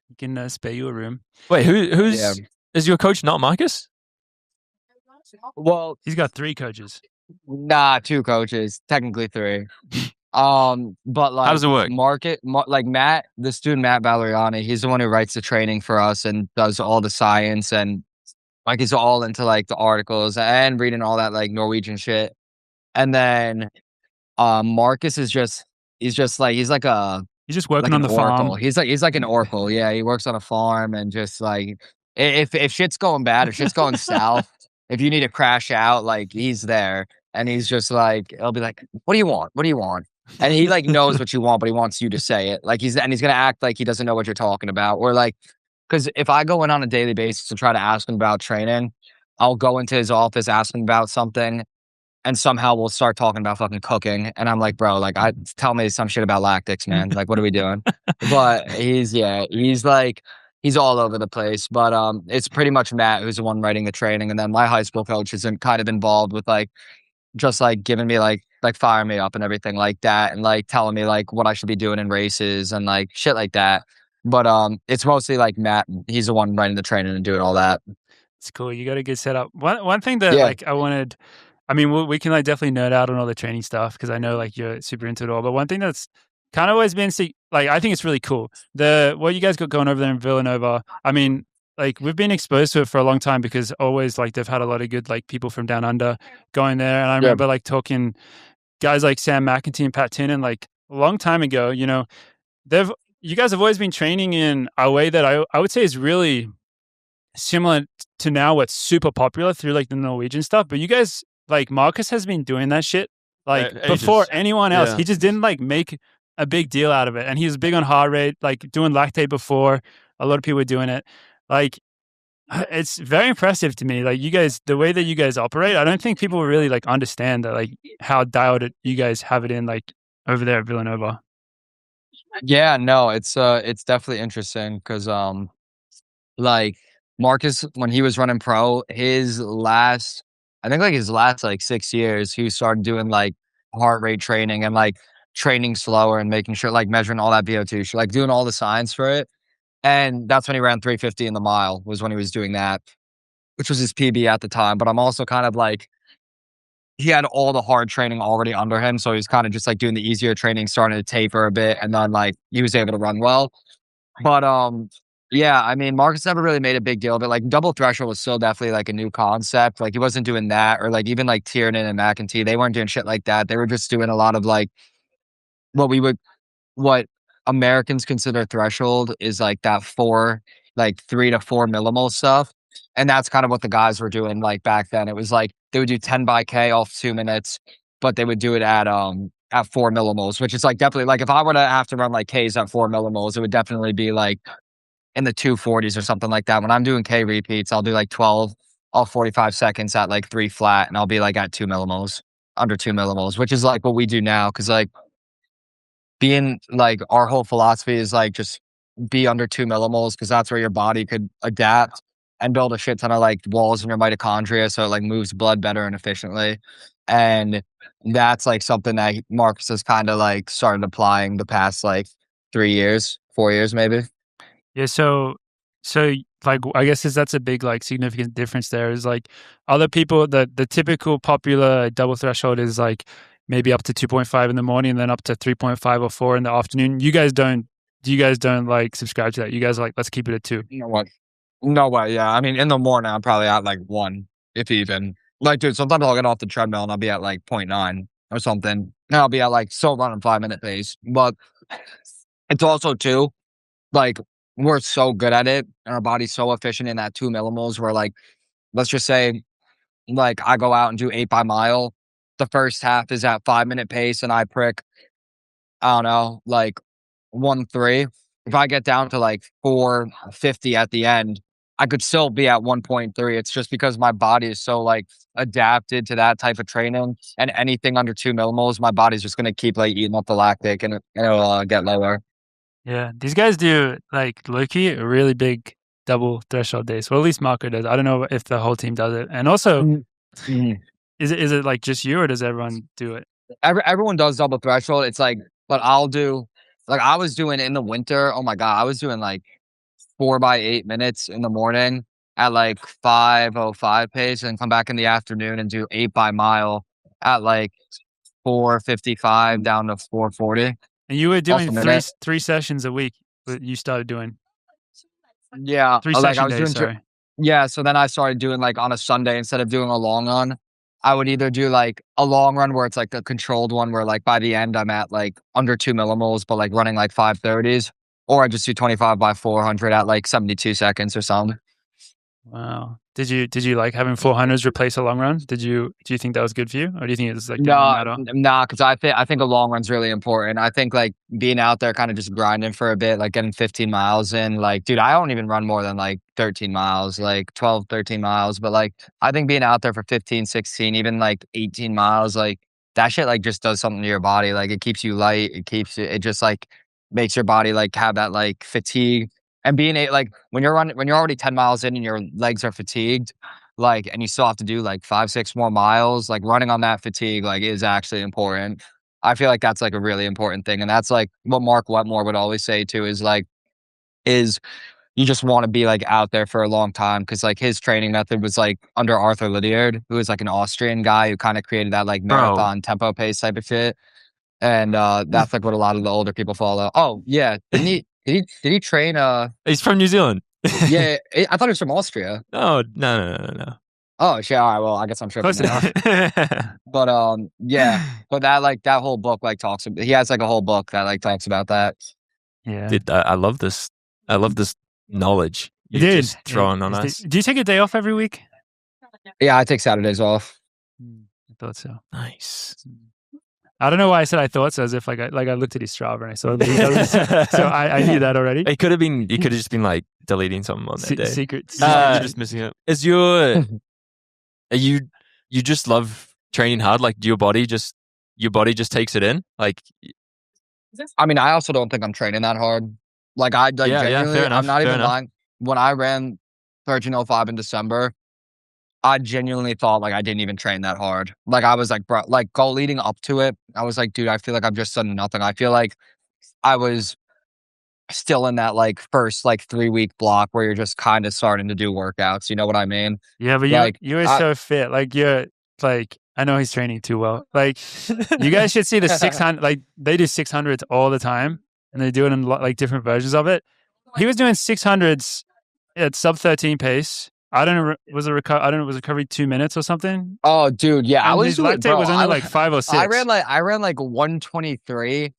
He can spare you a room. Wait, who's is your coach not Marcus? Well, he's got 3 coaches. Nah, 2 coaches, technically 3. But like, how does it work? Like Matt, the student Matt Valeriani, he's the one who writes the training for us and does all the science and like he's all into like the articles and reading all that like Norwegian shit. And then Marcus is just he's just working like on the farm. He's like an oracle. Yeah, he works on a farm and just like if shit's going bad, if shit's going south, if you need to crash out, like he's there. And he's just like, he'll be like, what do you want? What do you want? And he like knows what you want, but he wants you to say it. Like he's gonna act like he doesn't know what you're talking about. Or like, because if I go in on a daily basis to try to ask him about training, I'll go into his office, ask him about something, and somehow we'll start talking about fucking cooking. And I'm like, bro, like tell me some shit about lactics, man. Like, what are we doing? But he's all over the place. But it's pretty much Matt who's the one writing the training, and then my high school coach is kind of involved with like just like giving me like firing me up and everything like that, and like telling me like what I should be doing in races and like shit like that. But it's mostly like Matt. He's the one writing the training and doing all that. It's cool. You got a good setup. One thing that like I wanted, I mean, we can like definitely nerd out on all the training stuff because I know like you're super into it all. But one thing that's kind of always been like I think it's really cool. What you guys got going over there in Villanova. I mean, like we've been exposed to it for a long time because always like they've had a lot of good like people from down under going there. And I remember like talking guys like Sam McEntee and Pat Tinnen like a long time ago, you know, you guys have always been training in a way that I would say is really similar to now what's super popular through like the Norwegian stuff. But you guys, like Marcus has been doing that shit like before anyone else. He just didn't like make a big deal out of it. And he was big on heart rate, like doing lactate before. A lot of people were doing it. Like, it's very impressive to me. Like you guys, the way that you guys operate, I don't think people really like understand that, like how dialed it you guys have it in, like over there at Villanova. Yeah, no, it's definitely interesting because like Marcus, when he was running pro, his last like 6 years, he started doing like heart rate training and like training slower and making sure like measuring all that VO2, like doing all the science for it. And that's when he ran 350 in the mile, was when he was doing that, which was his PB at the time. But I'm also kind of like, he had all the hard training already under him. So he was kind of just like doing the easier training, starting to taper a bit. And then like he was able to run well. But yeah, I mean, Marcus never really made a big deal of it. Like double threshold was still definitely like a new concept. Like he wasn't doing that, or like even like Tiernan and McEntee, they weren't doing shit like that. They were just doing a lot of like what Americans consider threshold is like that 3 to 4 millimole stuff. And that's kind of what the guys were doing like back then. It was like they would do 10 by K off 2 minutes, but they would do it at 4 millimoles, which is like definitely like if I were to have to run like Ks at 4 millimoles, it would definitely be like in the 240s or something like that. When I'm doing K repeats, I'll do like 12 all 45 seconds at like 3 flat, and I'll be like at 2 millimoles, under 2 millimoles, which is like what we do now. Cause like being like our whole philosophy is like just be under 2 millimoles, because that's where your body could adapt and build a shit ton of like walls in your mitochondria, so it like moves blood better and efficiently. And that's like something that Marcus has kind of like started applying the past like 3 years, 4 years maybe. Yeah, so like I guess that's a big like significant difference there. Is like other people, the typical popular double threshold is like maybe up to 2.5 in the morning and then up to 3.5 or 4 in the afternoon. You guys don't like subscribe to that. You guys are like, let's keep it at 2. You know what? No way. Yeah. I mean, in the morning, I'm probably at like 1, if even. Like, dude, sometimes I'll get off the treadmill and I'll be at like 0.9 or something. And I'll be at like still running 5-minute pace. But it's also too, like, we're so good at it and our body's so efficient in that 2 millimoles where like, let's just say, like, I go out and do 8 by mile. The first half is at 5-minute pace and I prick, I don't know, like 1.3. If I get down to like 4:50 at the end, I could still be at 1.3. It's just because my body is so like adapted to that type of training, and anything under 2 millimoles, my body's just going to keep like eating up the lactic and it'll get lower. Yeah, these guys do like low-key a really big double threshold days. Well, at least Marco does. I don't know if the whole team does it. And also, is it like just you, or does everyone do it? Everyone does double threshold. It's like, but I'll do, like I was doing in the winter. Oh my God, I was doing like 4 by 8 minutes in the morning at like 5:05 pace, and come back in the afternoon and do 8 by mile at like 4:55 down to 4:40. And you were doing three sessions a week that you started doing. Yeah. 3 session days, sorry. Yeah. So then I started doing like on a Sunday, instead of doing a long run, I would either do like a long run where it's like a controlled one where like by the end I'm at like under 2 millimoles, but like running like 5:30s, or I just do 25 by 400 at like 72 seconds or something. Wow. Did you like having 400s replace a long run? Do you think that was good for you, or do you think it's like no? Because I think a long run's really important. I think like being out there kind of just grinding for a bit, like getting 15 miles in. Like, dude, I don't even run more than like 13 miles, like 12, 13 miles. But like, I think being out there for 15, 16, even like 18 miles, like that shit like just does something to your body. Like it keeps you light. It just like makes your body like have that like fatigue. And being like when you're already 10 miles in and your legs are fatigued, like, and you still have to do like 5, 6 more miles, like running on that fatigue, like is actually important. I feel like that's like a really important thing. And that's like what Mark Wetmore would always say too, is you just want to be like out there for a long time. Cause like his training method was like under Arthur Lydiard, who is like an Austrian guy who kind of created that like marathon tempo pace type of shit. And that's like what a lot of the older people follow. Oh yeah. Did he train? He's from New Zealand. Yeah, I thought he was from Austria. Oh no. Oh shit! All right, well, I guess I'm tripping. Close enough. But yeah, but that whole book like talks. He has like a whole book that like talks about that. Yeah, dude, I love this. I love this knowledge you just throwing on us. Do you take a day off every week? Yeah, I take Saturdays off. I thought so. Nice. I don't know why I said I thought so, as if like I looked at his Strava and I saw that he does. So I knew that already. It could have been. You could have just been like deleting something on that day. Secret. You're just missing it. You just love training hard? Like your body just takes it in? Like, I mean, I also don't think I'm training that hard. Like genuinely, fair enough, I'm not even enough. lying. When I ran 13:05 in December, I genuinely thought like I didn't even train that hard. Like I was like, bro, like leading up to it, I was like, dude, I feel like I've just done nothing. I feel like I was still in that like first like 3-week block where you're just kind of starting to do workouts. You know what I mean? Yeah, but like, you're so fit. Like you're like, I know he's training too well. Like you guys should see the 600. Like they do 600s all the time, and they do it in like different versions of it. He was doing 600s at sub 13 pace. I don't know. Was recovery 2 minutes or something? Oh, dude, yeah. And his lactate was only like 5 or 6. I ran like 123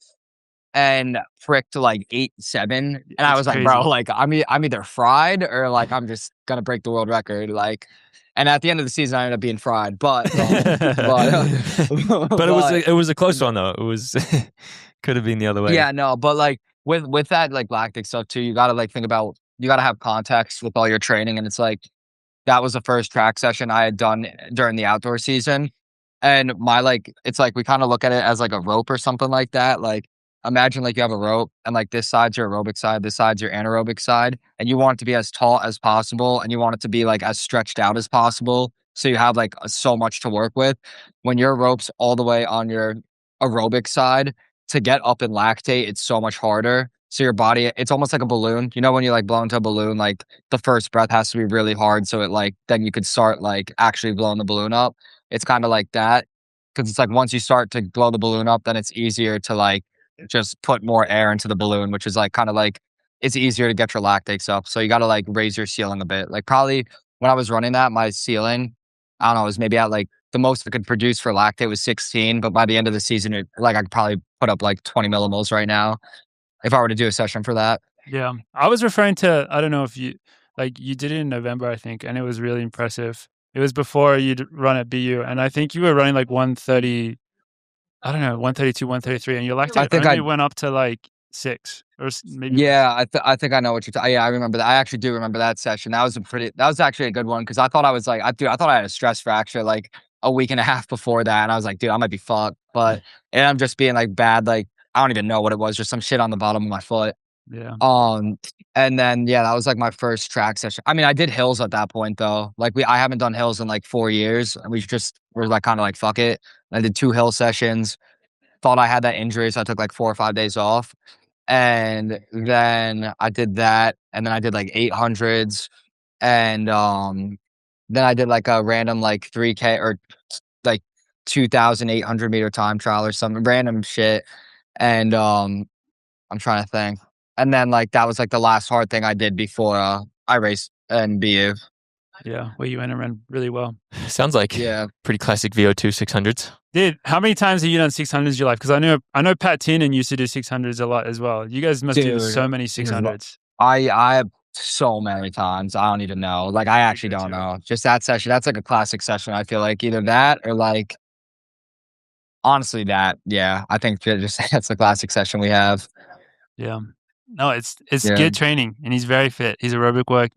and pricked like 8.7, and I was like, bro, like I'm either fried or like I'm just gonna break the world record. Like, and at the end of the season, I ended up being fried. But it was a close one though. It was could have been the other way. Yeah, no, but like with that like lactic stuff too, you gotta like think about, you gotta have context with all your training, and it's like that was the first track session I had done during the outdoor season, and it's like we kind of look at it as like a rope or something like that. Like imagine like you have a rope, and like this side's your aerobic side, this side's your anaerobic side, and you want it to be as taut as possible, and you want it to be like as stretched out as possible, so you have like so much to work with. When your rope's all the way on your aerobic side, to get up in lactate, it's so much harder. So your body, it's almost like a balloon. You know, when you like blow into a balloon, like the first breath has to be really hard, so it like then you could start like actually blowing the balloon up. It's kind of like that, because it's like once you start to blow the balloon up, then it's easier to like just put more air into the balloon, which is like kind of like it's easier to get your lactates up. So you got to like raise your ceiling a bit. Like probably when I was running that, my ceiling, I don't know, it was maybe at like the most I could produce for lactate was 16, but by the end of the season, I could probably put up like 20 millimoles right now if I were to do a session for that. Yeah, I was referring to, I don't know if you did it in November, I think, and it was really impressive. It was before you'd run at BU, and I think you were running like 130. I don't know, 132, 133, and your lactate only went up to like 6 or maybe. Yeah, I think I know what you're talking. Yeah, I remember that. I actually do remember that session. That was actually a good one, because I thought I was like, I thought I had a stress fracture like a week and a half before that, and I was like, dude, I might be fucked. But and I'm just being like bad, like I don't even know what it was, just some shit on the bottom of my foot. Yeah. And then that was like my first track session. I mean, I did hills at that point though. Like I haven't done hills in like 4 years. We just were like kind of like fuck it. I did 2 hill sessions. Thought I had that injury, so I took like 4 or 5 days off. And then I did that, and then I did like 800s, and then I did like a random like 3K or like 2,800 meter time trial or some random shit. And I'm trying to think. And then like that was like the last hard thing I did before I raced in BU. Yeah, well, you went and ran really well. Sounds like pretty classic VO2 600s. Dude, how many times have you done 600s in your life? Because I know Pat Tiernan used to do 600s a lot as well. You guys must do so many 600s. I so many times. I don't even know. Like I actually don't know. Just that session. That's like a classic session. I feel like either that or like honestly that. Yeah, I think just that's the classic session we have. Yeah. No, it's good training, and he's very fit. His aerobic work,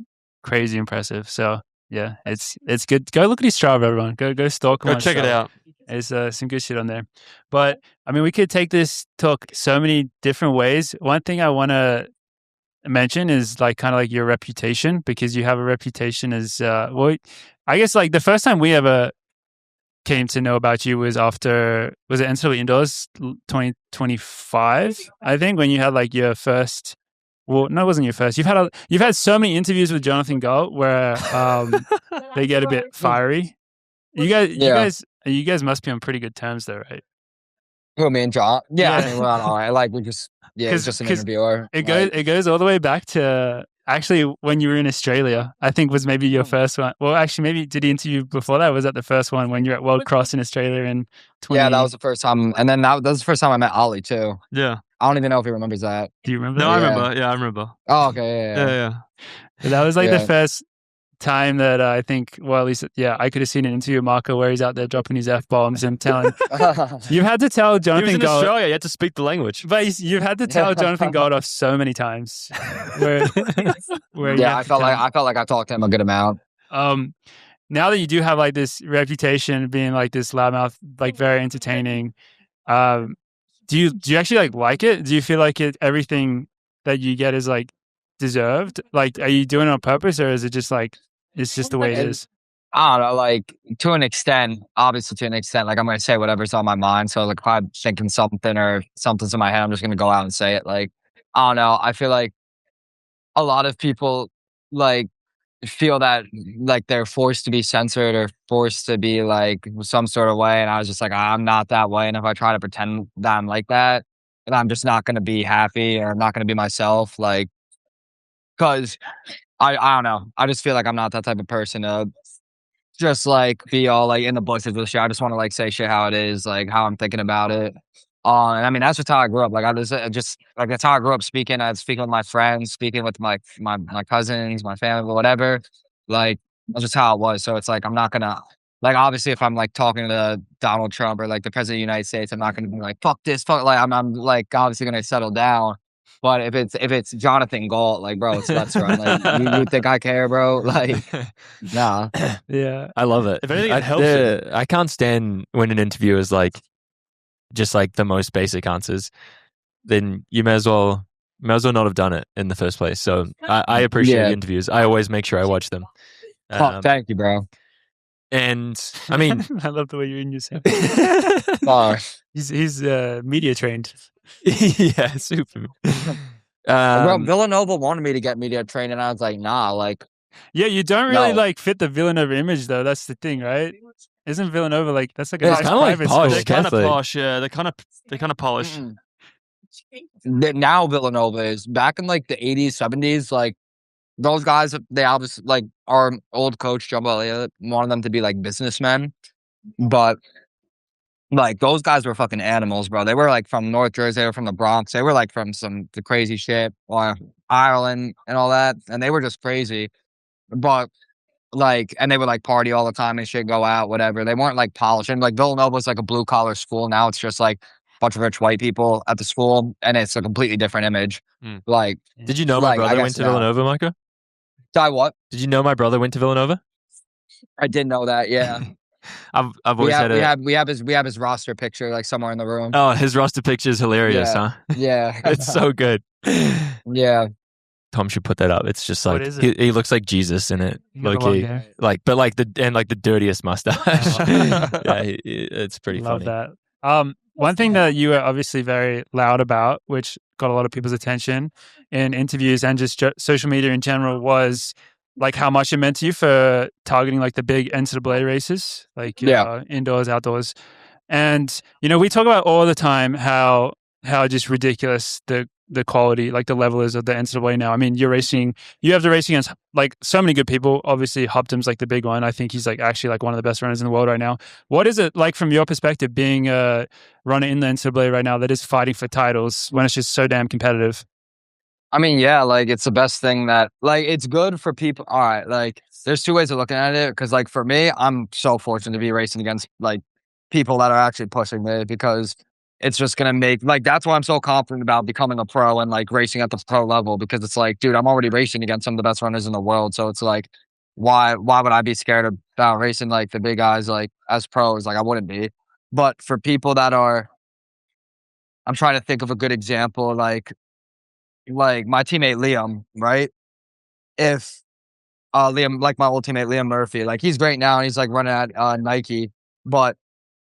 crazy impressive. So yeah, it's good. Go look at his Strava, everyone. Go stalk him. Go check it out. There's some good shit on there. But I mean, we could take this talk so many different ways. One thing I want to mention is like kind of like your reputation, because you have a reputation as well. I guess like the first time we ever came to know about you was after, was it NCAA Indoors 2025? I think, when you had like your first. Well, no, it wasn't your first. You've had so many interviews with Jonathan Galt where they get a bit fiery. You guys must be on pretty good terms though, right? Who, me and John? Yeah, I mean, we're on all right. Like we just it's just an interviewer. It goes all the way back to actually when you were in Australia. I think was maybe your first one. Well, actually, maybe did he interview before that? Was that the first one when you're at World Cross in Australia in 20? Yeah, that was the first time, and then that was the first time I met Ollie too. Yeah. I don't even know if he remembers that. Do you remember? No, I remember. Yeah, I remember. Oh, okay. Yeah. So that was like the first time that I think, well, at least, I could have seen an interview with Marco where he's out there dropping his F-bombs and telling. You've had to tell Jonathan He was in Australia, you had to speak the language. But you've had to tell Jonathan Gold off so many times. where I felt like I talked to him a good amount. Now that you do have like this reputation of being like this loudmouth, like very entertaining, do you actually like it? Do you feel like everything that you get is like deserved? Like, are you doing it on purpose, or is it just like it's just the way it is? I don't know, like to an extent, obviously to an extent, like I'm going to say whatever's on my mind. So like if I'm thinking something or something's in my head, I'm just going to go out and say it. Like I don't know. I feel like a lot of people like feel that like they're forced to be censored or forced to be like some sort of way. And I was just like, I'm not that way. And if I try to pretend that I'm like that, then I'm just not going to be happy or I'm not going to be myself. Like, cause I don't know. I just feel like I'm not that type of person to just like be all like in the bushes with shit. I just want to like say shit how it is, like how I'm thinking about it. And I mean, that's just how I grew up. Like I just like that's how I grew up speaking. I was speaking with my friends, speaking with my cousins, my family, whatever. Like that's just how it was. So it's like I'm not gonna like obviously if I'm like talking to Donald Trump or like the president of the United States, I'm not gonna be like fuck this, fuck like I'm like obviously gonna settle down. But if it's Jonathan Galt, like bro, it's let's run. Like you think I care, bro? Like nah. Yeah, I love it. If anything, it helps. I can't stand when an interviewer is like just like the most basic answers. Then you may as well not have done it in the first place. So I appreciate the interviews. I always make sure I watch them. Thank you, bro. And I mean, I love the way you're in yourself. He's media trained. Yeah, super. Bro, Villanova wanted me to get media trained, and I was like, nah, like. Yeah, you don't really like fit the Villanova image, though. That's the thing, right? Isn't Villanova like that's like a nice private school? They're kind of posh, yeah. They're kind of polished. Now Villanova is back in like the 80s, 70s. Like those guys, they obviously like our old coach Jumbo Elliott wanted them to be like businessmen, but like those guys were fucking animals, bro. They were like from North Jersey, they were from the Bronx, they were like from the crazy shit, or Ireland and all that, and they were just crazy. But like, and they would like party all the time and shit, go out, whatever. They weren't like polished. And like Villanova was like a blue collar school. Now it's just like a bunch of rich white people at the school, and it's a completely different image. Like, did you know my brother went to Villanova, Marco? Die what? Did you know my brother went to Villanova? I did know that. Yeah. I've always we have his roster picture like somewhere in the room. Oh, his roster picture is hilarious, huh? Yeah. It's so good. Yeah. Tom should put that up. It's just like he looks like Jesus in it, low-key. Like, but like the dirtiest mustache. Yeah, it's pretty funny. Love that. One thing that you were obviously very loud about, which got a lot of people's attention in interviews and just social media in general, was like how much it meant to you for targeting like the big NCAA races, like indoors, outdoors. And, you know, we talk about all the time how just ridiculous the quality, like the level is of the NCAA now. I mean, you have to race against like so many good people. Obviously, Hopton's like the big one. I think he's like actually like one of the best runners in the world right now. What is it like from your perspective being a runner in the NCAA right now that is fighting for titles when it's just so damn competitive? I mean, yeah, like it's the best thing that like it's good for people. All right, like there's two ways of looking at it because like for me, I'm so fortunate to be racing against like people that are actually pushing me because it's just going to make like that's why I'm so confident about becoming a pro and like racing at the pro level because it's like, dude, I'm already racing against some of the best runners in the world. So it's like, why would I be scared about racing like the big guys like as pros? Like I wouldn't be. But for people that are, I'm trying to think of a good example, like my teammate Liam, right? If Liam, like my old teammate Liam Murphy, like he's great now and he's like running at Nike, but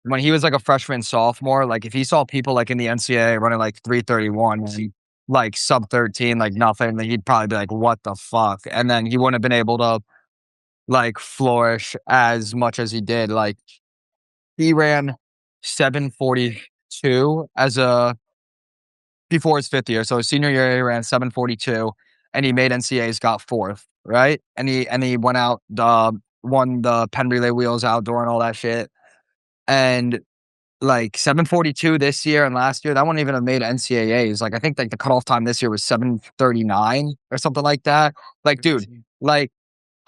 when he was like a freshman, sophomore, like if he saw people like in the NCAA running like 3:31, like sub 13, like nothing, then he'd probably be like, what the fuck? And then he wouldn't have been able to like flourish as much as he did. Like he ran 7:42 before his fifth year. So his senior year, he ran 7:42 and he made NCAAs, got fourth, right? And he went out, won the Penn Relay Wheels outdoor and all that shit. And like 7:42 this year and last year, that wouldn't even have made NCAAs. Like I think like the cutoff time this year was 7:39 or something like that. Like, dude, like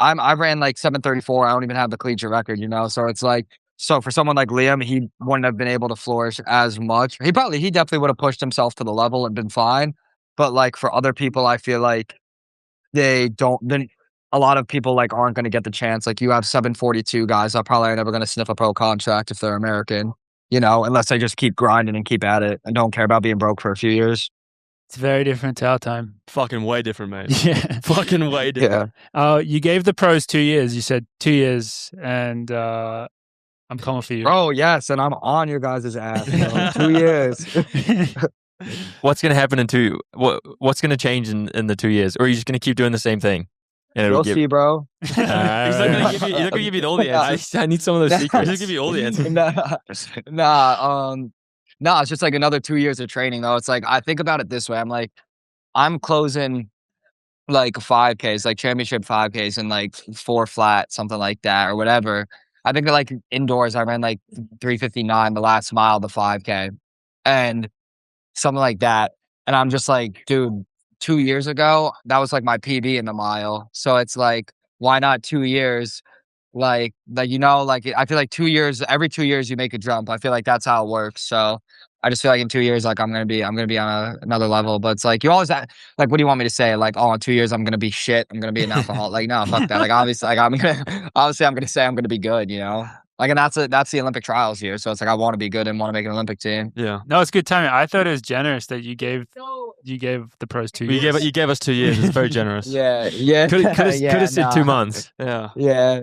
I ran like 7:34. I don't even have the collegiate record, you know? So it's like, so for someone like Liam, he wouldn't have been able to flourish as much. He definitely would have pushed himself to the level and been fine. But like for other people, I feel like a lot of people like aren't going to get the chance. Like you have 7:42 guys that probably are never going to sniff a pro contract if they're American, you know, unless they just keep grinding and keep at it and don't care about being broke for a few years. It's very different to our time. Fucking way different, mate. Yeah. Fucking way different. Yeah. You gave the pros 2 years. You said 2 years and I'm coming for you. Oh, yes. And I'm on your guys' ass. 2 years. What's going to happen what's going to change in the 2 years? Or are you just going to keep doing the same thing? You'll see, bro. He's not going to give you all the answers. I need some of those secrets. He's going to give you all the answers. No, it's just like another 2 years of training, though. It's like, I think about it this way. I'm like, I'm closing like 5Ks, like championship 5Ks and like 4 flat, something like that, or whatever. I think like indoors, I ran like 3:59 the last mile, the 5K, and something like that. And I'm just like, dude, 2 years ago, that was like my PB in the mile. So it's like, why not 2 years? Like, you know, like I feel like 2 years, every 2 years you make a jump. I feel like that's how it works. So I just feel like in 2 years, like I'm gonna be on another level. But it's like you always like, what do you want me to say? Like, oh, in 2 years I'm gonna be shit. I'm gonna be an alcoholic. Like, no, fuck that. Like, obviously, like I'm gonna say I'm gonna be good. You know, like, and that's the Olympic trials here. So it's like I want to be good and want to make an Olympic team. Yeah. No, it's good timing. I thought it was generous that you gave the pros 2 years. You gave us 2 years. It's very generous. Yeah. Could have said 2 months. Yeah.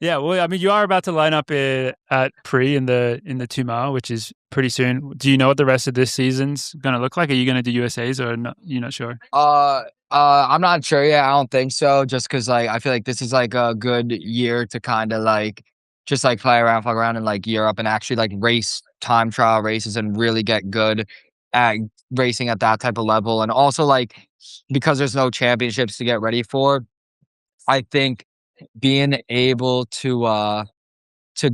Yeah, well, I mean, you are about to line up at pre in the 2 mile, which is pretty soon. Do you know what the rest of this season's going to look like? Are you going to do USAs or not? You're not sure? I'm not sure yet. I don't think so. Just because like I feel like this is like a good year to kind of like just like fuck around in like Europe and actually like race time trial races and really get good at racing at that type of level. And also like because there's no championships to get ready for, I think being able to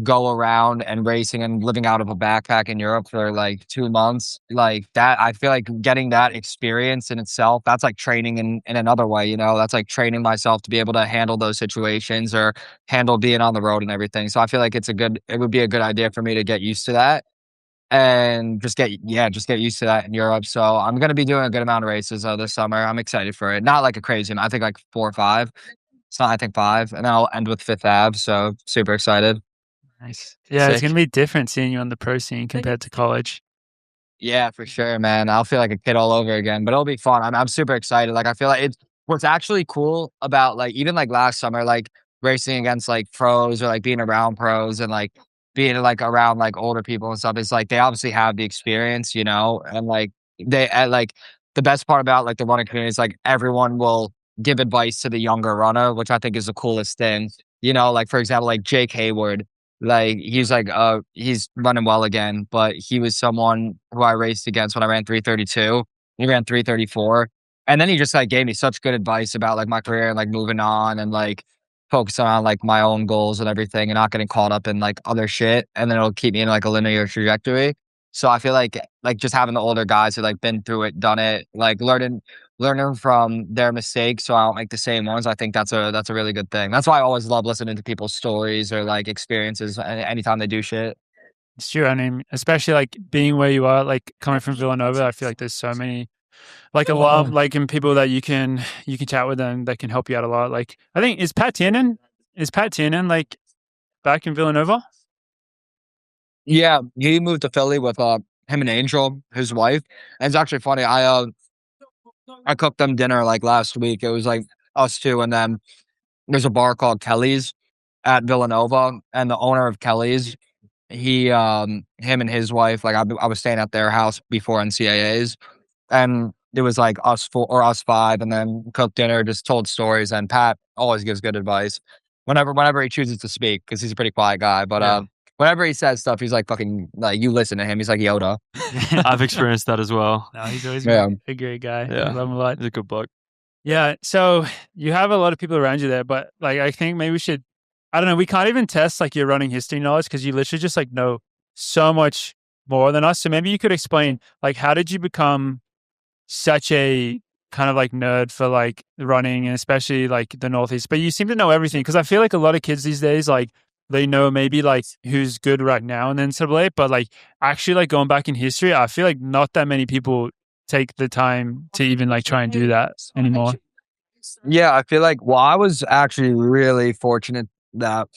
go around and racing and living out of a backpack in Europe for like 2 months, like that, I feel like getting that experience in itself, that's like training in another way, you know, that's like training myself to be able to handle those situations or handle being on the road and everything. So I feel like it would be a good idea for me to get used to that and just get used to that in Europe. So I'm going to be doing a good amount of races this summer. I'm excited for it. Not like a crazy amount. I think like 4 or 5. It's not, I think 5, and I'll end with 5th Ave. So super excited. Nice. Yeah, it's going to be different seeing you on the pro scene compared to college. Yeah, for sure, man. I'll feel like a kid all over again, but it'll be fun. I'm super excited. Like, I feel like what's actually cool about like, even like last summer, like racing against like pros or like being around pros and like being like around like older people and stuff is like, they obviously have the experience, you know, and like like the best part about like the running community is like everyone will give advice to the younger runner, which I think is the coolest thing. You know, like for example, like Jake Hayward, like he's like he's running well again, but he was someone who I raced against when I ran 3:32. He ran 3:34, and then he just like gave me such good advice about like my career and like moving on and like focusing on like my own goals and everything and not getting caught up in like other shit, and then it'll keep me in like a linear trajectory. So I feel like just having the older guys who like been through it, done it, like learning from their mistakes so I don't make the same ones. I think that's a really good thing. That's why I always love listening to people's stories or like experiences anytime they do shit. It's true. I mean, especially like being where you are, like coming from Villanova, I feel like there's so many like a lot like and people that you can chat with them that can help you out a lot. Like I think is Pat Tiernan like back in Villanova? Yeah, he moved to Philly with him and Angel, his wife. And it's actually funny. I cooked them dinner like last week. It was like us two, and then there's a bar called Kelly's at Villanova, and the owner of Kelly's, him and his wife, like I was staying at their house before NCAAs, and it was like us 4 or us 5, and then cooked dinner, just told stories. And Pat always gives good advice whenever he chooses to speak, because he's a pretty quiet guy, but whenever he says stuff, he's like fucking like you listen to him. He's like Yoda. I've experienced that as well. No, he's always a great guy. Yeah, I love him a lot. He's a good bloke. Yeah. So you have a lot of people around you there, but like I think maybe we should. I don't know. We can't even test like your running history knowledge because you literally just like know so much more than us. So maybe you could explain like how did you become such a kind of like nerd for like running and especially like the Northeast? But you seem to know everything because I feel like a lot of kids these days like. They know maybe like who's good right now in the NCAA, but like actually like going back in history, I feel like not that many people take the time to even like try and do that anymore. Yeah, I feel like, well, I was actually really fortunate that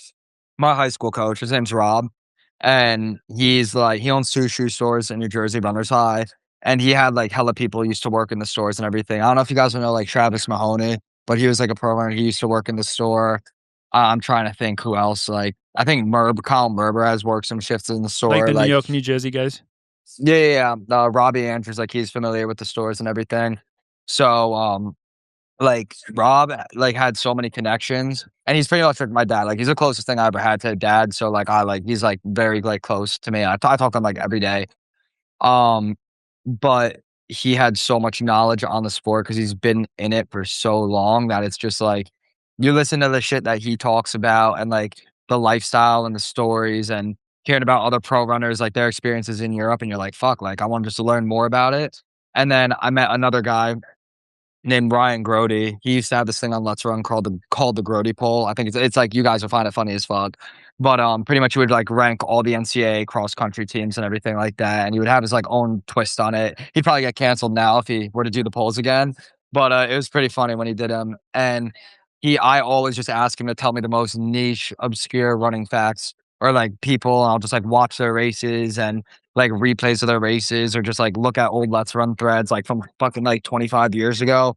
my high school coach, his name's Rob, and he's like, he owns 2 shoe stores in New Jersey, Runners High, and he had like hella people used to work in the stores and everything. I don't know if you guys know like Travis Mahoney, but he was like a pro runner. He used to work in the store. I'm trying to think who else. Like, I think Colin Merber has worked some shifts in the store. Like the New York, New Jersey guys? Yeah. Robbie Andrews, like he's familiar with the stores and everything. So, like Rob, like had so many connections, and he's pretty much like my dad. Like he's the closest thing I ever had to a dad. So like he's like very like close to me. I talk to him like every day. But he had so much knowledge on the sport because he's been in it for so long that it's just like you listen to the shit that he talks about and like the lifestyle and the stories and hearing about other pro runners, like their experiences in Europe, and you're like, fuck, like I want just to learn more about it. And then I met another guy named Ryan Grody. He used to have this thing on Let's Run called the Grody poll. I think it's like you guys will find it funny as fuck. But pretty much he would like rank all the NCAA cross country teams and everything like that. And he would have his like own twist on it. He'd probably get canceled now if he were to do the polls again. But it was pretty funny when he did them. And I always just ask him to tell me the most niche, obscure running facts or like people. And I'll just like watch their races and like replays of their races or just like look at old Let's Run threads like from fucking like 25 years ago,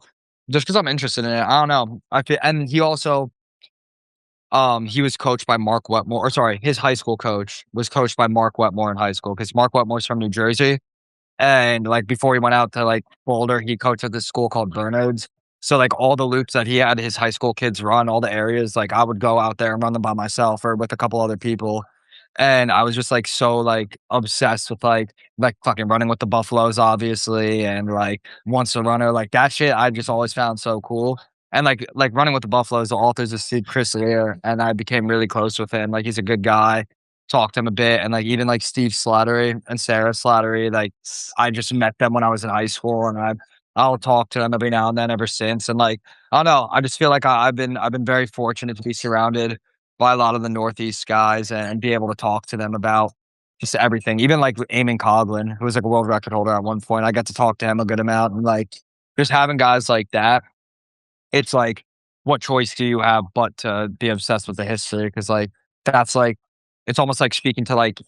just because I'm interested in it. I don't know. And he also, he was coached by Mark Wetmore, or sorry, his high school coach was coached by Mark Wetmore in high school because Mark Wetmore's from New Jersey. And like before he went out to like Boulder, he coached at this school called Bernard's. So like all the loops that he had his high school kids run, all the areas, like I would go out there and run them by myself or with a couple other people. And I was just like so like obsessed with like fucking running with the Buffaloes, obviously, and like once a runner, like that shit I just always found so cool. And like running with the Buffaloes, the authors of Steve Chris Lear, and I became really close with him. Like he's a good guy. Talked to him a bit, and like even like Steve Slattery and Sarah Slattery, like I just met them when I was in high school, and I'll talk to them every now and then ever since. And like I don't know, I just feel like I've been very fortunate to be surrounded by a lot of the Northeast guys and be able to talk to them about just everything. Even like Eamon Coughlin, who was like a world record holder at one point, I got to talk to him a good amount, and like just having guys like that. It's like, what choice do you have but to be obsessed with the history? Because like that's like it's almost like speaking to like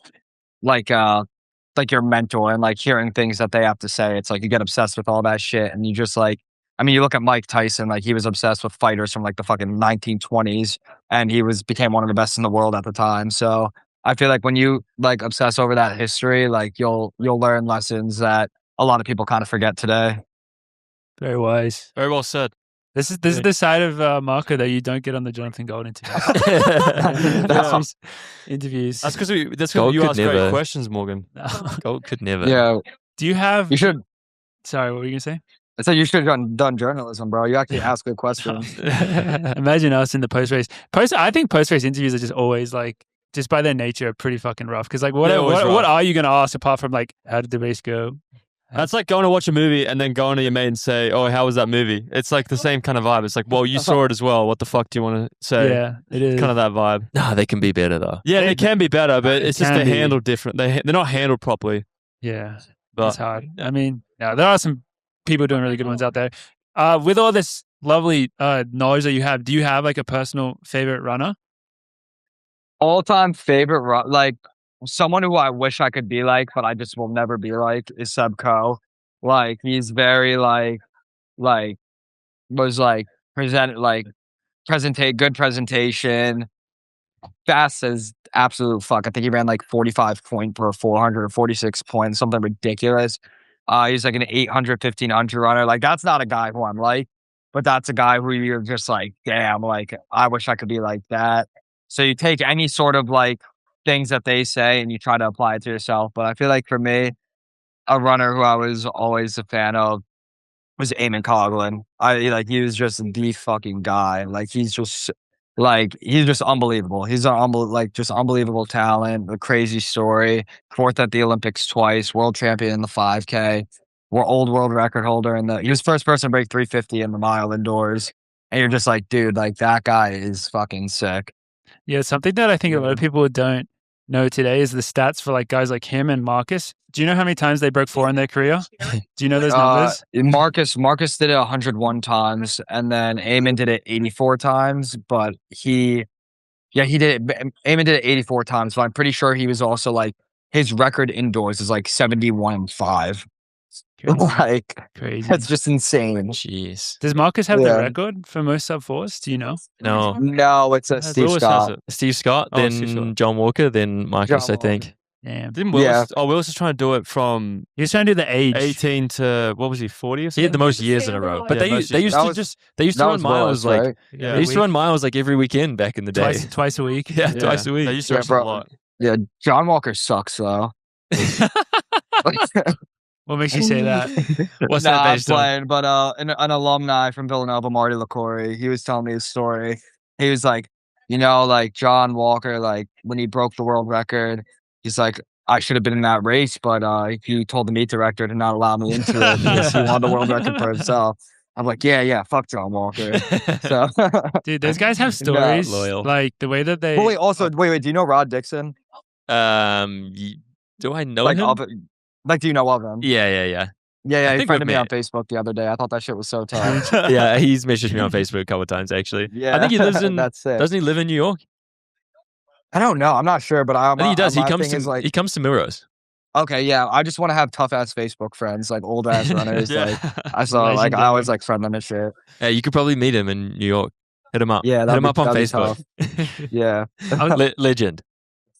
your mentor and like hearing things that they have to say. It's like you get obsessed with all that shit, and you just like, I mean, you look at Mike Tyson, like he was obsessed with fighters from like the fucking 1920s, and he became one of the best in the world at the time. So I feel like when you like obsess over that history, like you'll learn lessons that a lot of people kind of forget today. Very wise. Very well said. This is the side of Marco that you don't get on the Jonathan Gold interviews. Interviews. That's because you ask great questions, Morgan. No. Gold could never. Yeah. Do you have? You should. Sorry, what were you gonna say? I said you should have done journalism, bro. You actually ask good questions. Imagine us in the post race. I think post race interviews are just always like, just by their nature, pretty fucking rough. Because like, what are you gonna ask apart from like, how did the race go? That's like going to watch a movie and then going to your mate and say, "Oh, how was that movie?" It's like the same kind of vibe. It's like, well, you saw it as well. What the fuck do you want to say? Yeah, it is kind of that vibe. No, they can be better though. Yeah, they can be better, but it's just they're handled different. They're not handled properly. Yeah, but it's hard. I mean, yeah, there are some people doing really good ones out there. With all this lovely knowledge that you have, do you have like a personal favorite runner? All-time favorite like. Someone who I wish I could be like, but I just will never be like, is Seb Coe. Like he's very good presentation, fast as absolute fuck. I think he ran like 45 point for a 400 or 46 points, something ridiculous. He's like an 800, 1500 runner. Like that's not a guy who I'm like, but that's a guy who you're just like, damn, like I wish I could be like that. So you take any sort of like things that they say and you try to apply it to yourself. But I feel like for me, a runner who I was always a fan of was Eamon Coughlin. He was just the fucking guy. Like he's just unbelievable. He's just unbelievable talent, a crazy story. 4th at the Olympics twice, world champion in the 5K, old world record holder he was first person to break 350 in the mile indoors. And you're just like, dude, like that guy is fucking sick. Yeah, something that I think a lot of people don't know today is the stats for like guys like him and Marcus. Do you know how many times they broke 4 in their career? Do you know those numbers? Marcus did it 101 times, and then Eamon did it 84 times. But he did it. Eamon did it 84 times, but I'm pretty sure he was also like his record indoors is like 71-5. Like crazy. That's just insane. Jeez. Does Marcus have the record for most sub 4s? Do you know? No, it's Steve Scott. Steve Scott, then Steve Scott. John Walker, then Marcus, I think. Damn. Didn't Willis? Oh, Willis is trying to do it from. He was trying to do the age. 18 to what was he? 40 or something. He had the most years in a row. But they used to run miles right? they used to run miles like every weekend back in the day. Twice a week. Yeah, twice a week. They used to wrestle a lot. Yeah, John Walker sucks though. What makes you say that? What's that based on? Playing, but an alumni from Villanova, Marty LaCory, he was telling me his story. He was like, like John Walker, like when he broke the world record, he's like, I should have been in that race, but he told the meet director to not allow me into it because he won the world record for himself. I'm like, yeah, fuck John Walker. So, dude, those guys have stories. Loyal. Like the way that they. But wait, do you know Rod Dixon? Do I know like, him? Do you know of him? Yeah. Yeah, he friended me on Facebook the other day. I thought that shit was so tough. Yeah, he's messaged me on Facebook a couple of times, actually. Yeah. I think he lives in... That's it. Doesn't he live in New York? I don't know. I'm not sure, but I think he does. He comes to Milrose. Okay, yeah. I just want to have tough-ass Facebook friends, like old-ass runners. Yeah. I I always, friend them and shit. Yeah, you could probably meet him in New York. Hit him up. Yeah, hit him up on Facebook. Yeah. Legend.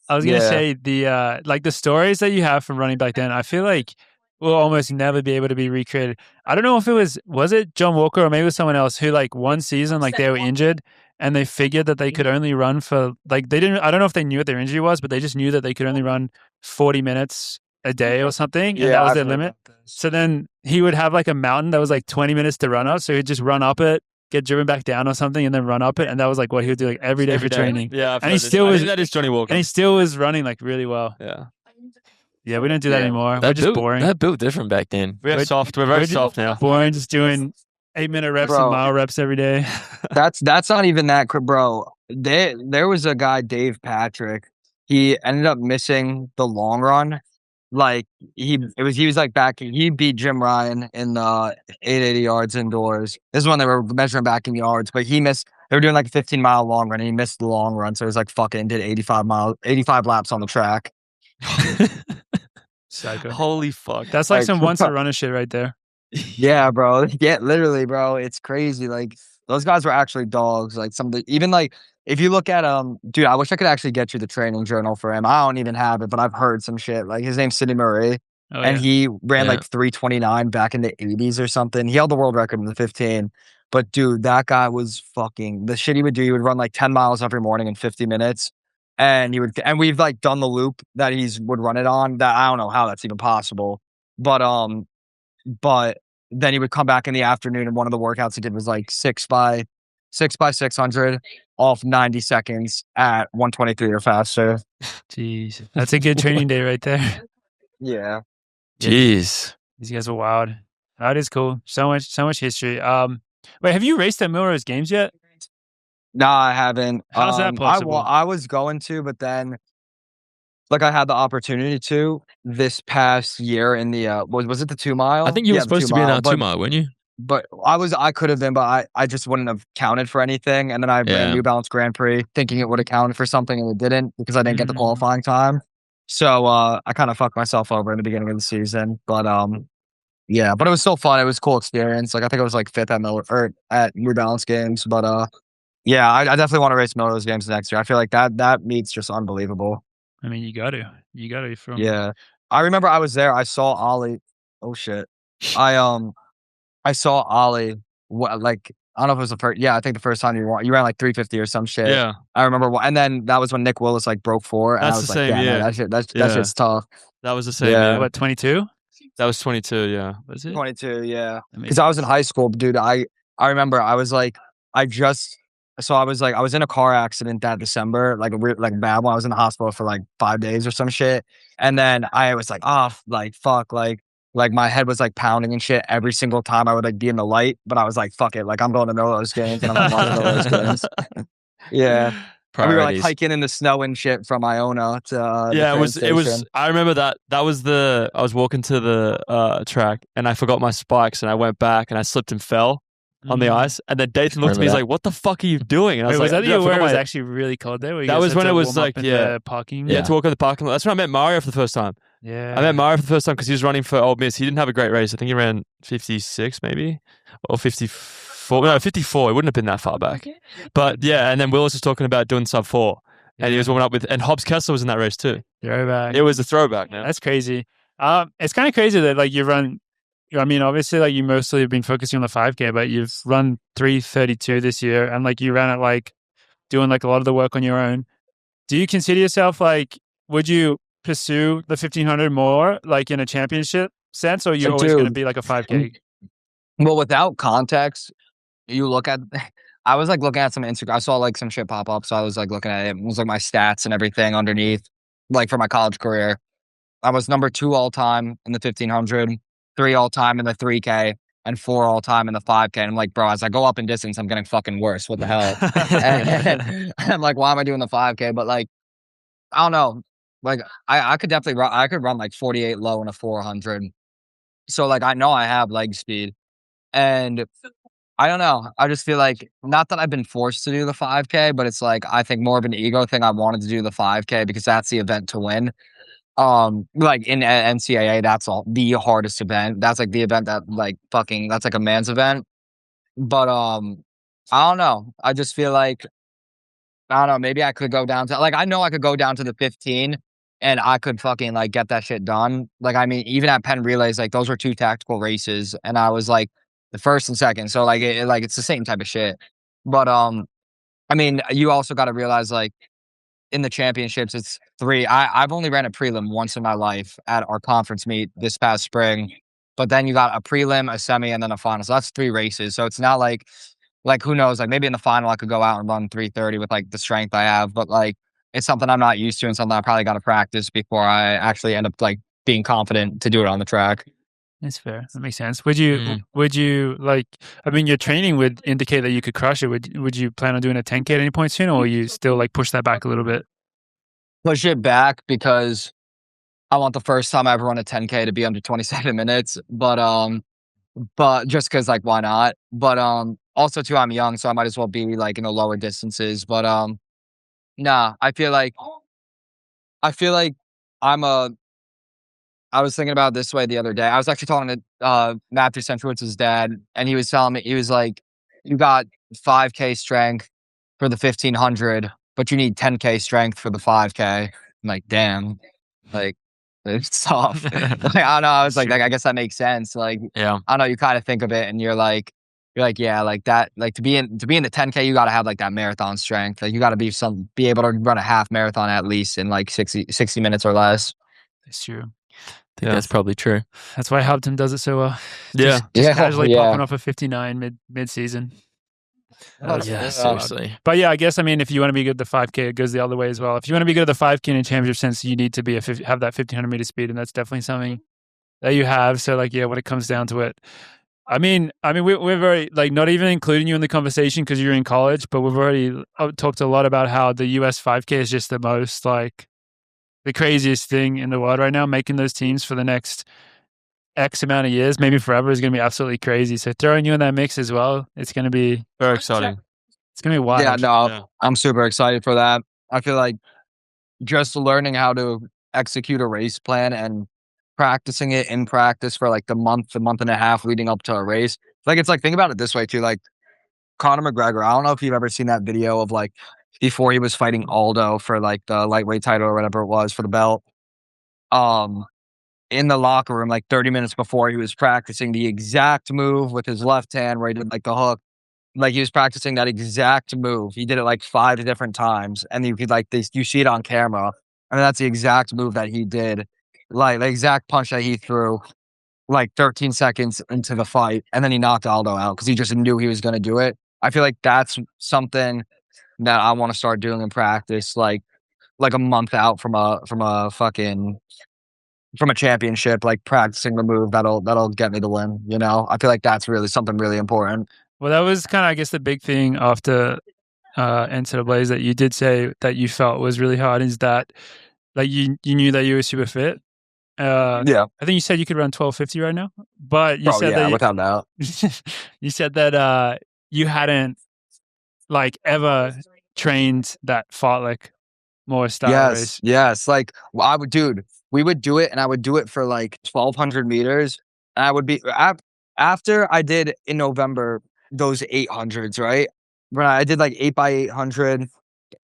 I was going to say, the stories that you have from running back then, I feel like will almost never be able to be recreated. I don't know if was it John Walker or maybe it was someone else who one season they were injured and they figured that they could only run for I don't know if they knew what their injury was, but they just knew that they could only run 40 minutes a day or something, and that was their limit. So then he would have a mountain that was 20 minutes to run up, so he'd just run up it, get driven back down or something, and then run up it, and that was what he would do every day for training. Yeah, and he still was. That is Johnny Walker, and he still was running really well. Yeah, we don't do that anymore. We're just boring. That built different back then. We're soft. We're very soft now. Boring, just doing 8-minute reps and mile reps every day. That's not even that, bro. There was a guy, Dave Patrick. He ended up missing the long run. He was back. He beat Jim Ryan in the 880 yards indoors. This is when they were measuring back in yards, but he missed. They were doing a 15-mile long run, and he missed the long run. So it was fucking did 85 laps on the track. Psycho. Holy fuck. That's some once a runner shit right there. Yeah, bro. Yeah, literally, bro. It's crazy. Those guys were actually dogs. If you look at dude, I wish I could actually get you the training journal for him. I don't even have it, but I've heard some shit. His name's Sidney Murray. And he ran 3:29 back in the 80s or something. He held the world record in the 15. But dude, that guy was fucking the shit he would do. He would run 10 miles every morning in 50 minutes. And we've done the loop that would run it on. That I don't know how that's even possible. But then he would come back in the afternoon, and one of the workouts he did was 6 by 600 off 90 seconds at 123 or faster. Jeez, that's a good training day right there. Yeah. Jeez, these guys are wild. That is cool. So much history. Wait, have you raced at Milrose Games yet? No, I haven't. How's that possible? I was going to, but then, I had the opportunity to this past year in the was it the 2 mile? I think you were supposed to be in our 2 mile, weren't you? But I could have been, but I just wouldn't have counted for anything. And then I ran New Balance Grand Prix thinking it would have counted for something, and it didn't because I didn't get the qualifying time. So I kind of fucked myself over in the beginning of the season. But yeah, but it was still fun. It was a cool experience. I think it was 5th at New Balance Games. But yeah, I definitely want to race Milrose Games next year. I feel like that meet's just unbelievable. I mean, you got to from. Yeah, I remember I was there. I saw Ollie. Oh shit, I saw Ollie. I don't know if it was the first. Yeah, I think the first time you ran 350 or some shit. Yeah, I remember. And then that was when Nick Willis broke 4. And that's I was the same. Man, that shit's tough. That was the same. Yeah. What 22? That was 22. Yeah, was it 22? Yeah, because I was in high school, dude. I remember I was I was in a car accident that December, a bad one. I was in the hospital for 5 days or some shit. And then I was fuck, my head was pounding and shit every single time I would be in the light. But I was fuck it, I'm going to Milrose Games, and I'm going to Milrose Games. Yeah. And we were hiking in the snow and shit from Iona to it was. I remember that was I was walking to the track, and I forgot my spikes, and I went back and I slipped and fell on the ice, and then Dathan looked at me. He's like, "What the fuck are you doing?" And I was was that the year where it was actually really cold there? That was when it was parking. Yeah, to walk in the parking lot. That's when I met Mario for the first time. Yeah, I met Mario for the first time because he was running for Ole Miss. He didn't have a great race. I think he ran 56 maybe or 54. No, 54. It wouldn't have been that far back. But yeah, and then Willis was talking about doing sub 4. And he was warming up with, and Hobbs Kessler was in that race too. Throwback. It was a throwback now. That's crazy. It's kind of crazy that like you run, I mean, obviously like you mostly have been focusing on the 5K, but you've run 3:32 this year and like you ran it like doing like a lot of the work on your own. Do you consider yourself like, would you pursue the 1500 more like in a championship sense, or are you always going to be like a 5K? Well, without context, you look at, I was like looking at some Instagram, I saw like some shit pop up. So I was like looking at it. It was like my stats and everything underneath, like for my college career. I was number 2 all time in the 1500, 3 all time in the 3K, and 4 all time in the 5K. And I'm like, bro, as I go up in distance, I'm getting fucking worse. What the hell? and I'm like, why am I doing the 5K? But like, I don't know. Like, I could definitely run, I could run like 48 low in a 400. So like, I know I have leg speed. And I don't know. I just feel like, not that I've been forced to do the 5K, but it's like, I think more of an ego thing. I wanted to do the 5K because that's the event to win. Like in NCAA, that's the hardest event. That's like the event that like fucking, that's like a man's event. But I don't know. I just feel like, I don't know, maybe I could go down to, like, I know I could go down to the 15 and I could fucking like get that shit done. Like, I mean, even at Penn Relays, like those were 2 tactical races and I was like the first and second. So like, it's the same type of shit. But, I mean, you also got to realize like in the championships, it's 3. I've only ran a prelim once in my life at our conference meet this past spring, but then you got a prelim, a semi, and then a final. So that's 3 races. So it's not like who knows, like maybe in the final I could go out and run 3:30 with like the strength I have, but like it's something I'm not used to and something I probably got to practice before I actually end up like being confident to do it on the track. That's fair. That makes sense. Would you like, I mean, your training would indicate that you could crush it. Would you plan on doing a 10K at any point soon, or you still like push that back a little bit? Push it back because I want the first time I ever run a 10K to be under 27 minutes. But just because like, why not? But also too, I'm young, so I might as well be like in the lower distances. But nah, I feel like I was thinking about it this way the other day. I was actually talking to Matthew Centrowitz's dad, and he was telling me, he was like, you got 5K strength for the 1500, but you need 10K strength for the 5K. I'm like, damn, like it's tough. Like, I don't know. I was like, I guess that makes sense. Like, Yeah. I don't know. You kind of think of it, and you're like, yeah, like that. Like to be in the 10K, you got to have like that marathon strength. Like you got to be able to run a half marathon at least in like 60 minutes or less. That's true. I think that's probably true. That's why Hobton does it so well. Yeah. Just casually popping off a 59 mid-season. Yeah, seriously. But yeah, I guess, I mean, if you want to be good at the 5K, it goes the other way as well. If you want to be good at the 5K in a championship sense, you need to be have that 1500 meter speed, and that's definitely something that you have. So like, yeah, when it comes down to it, I mean, we're very, like, not even including you in the conversation because you're in college, but we've already talked a lot about how the US 5K is just the most, like, the craziest thing in the world right now. Making those teams for the next X amount of years, maybe forever, is going to be absolutely crazy. So throwing you in that mix as well, it's going to be very exciting. It's going to be wild. Yeah, no, I'm super excited for that. I feel like just learning how to execute a race plan and practicing it in practice for like the month and a half leading up to a race. Like, it's like, think about it this way too. Like Conor McGregor, I don't know if you've ever seen that video of like before he was fighting Aldo for like the lightweight title or whatever it was for the belt. In the locker room, like 30 minutes before, he was practicing the exact move with his left hand where he did like the hook. Like he was practicing that exact move. He did it like 5 different times, and you could like you see it on camera. I mean, that's the exact move that he did, like the exact punch that he threw, like 13 seconds into the fight, and then he knocked Aldo out because he just knew he was going to do it. I feel like that's something that I want to start doing in practice, like a month out from a championship, like practicing the move that'll get me the win. You know, I feel like that's really something really important. Well, that was kind of, I guess, the big thing after NCAA that you did say that you felt was really hard is that like you knew that you were super fit. Yeah, I think you said you could run 1250 right now, but you said that without doubt. You said that you hadn't like ever trained that fartlek more style race. Yes. Like we would do it, and I would do it for like 1200 meters. And I would be after I did in November those 800s, right? When I did like 8x800,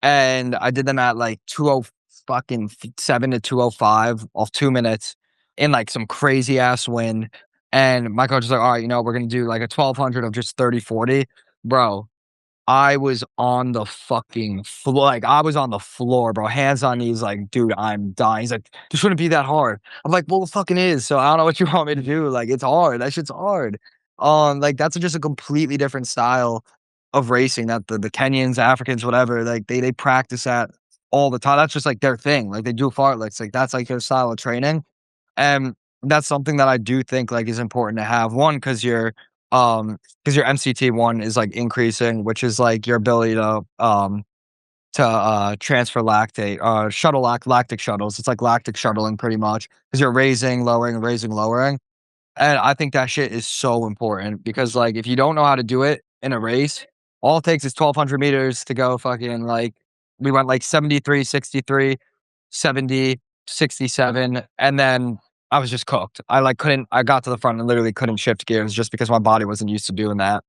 and I did them at like 2:07 to 2:05 off 2 minutes in like some crazy ass wind. And my coach was like, all right, we're going to do like a 1200 of just 30-40. Bro, I was on the fucking floor. Like, I was on the floor, bro. Hands on knees, like, dude, I'm dying. He's like, this shouldn't be that hard. I'm like, well, it fucking is. So I don't know what you want me to do. Like, it's hard. That shit's hard. Like, that's just a completely different style of racing that the Kenyans, Africans, whatever, like, they practice that all the time. That's just like their thing. Like, they do fartleks. Like, that's like their style of training. And that's something that I do think like is important to have. One, because your MCT1 is like increasing, which is like your ability to transfer lactate, shuttle lactic shuttles. It's like lactic shuttling pretty much, because you're raising, lowering, raising, lowering. And I think that shit is so important, because like if you don't know how to do it in a race, all it takes is 1,200 meters to go fucking like, we went like 73, 63, 70, 67, and then I was just cooked. I got to the front and literally couldn't shift gears just because my body wasn't used to doing that.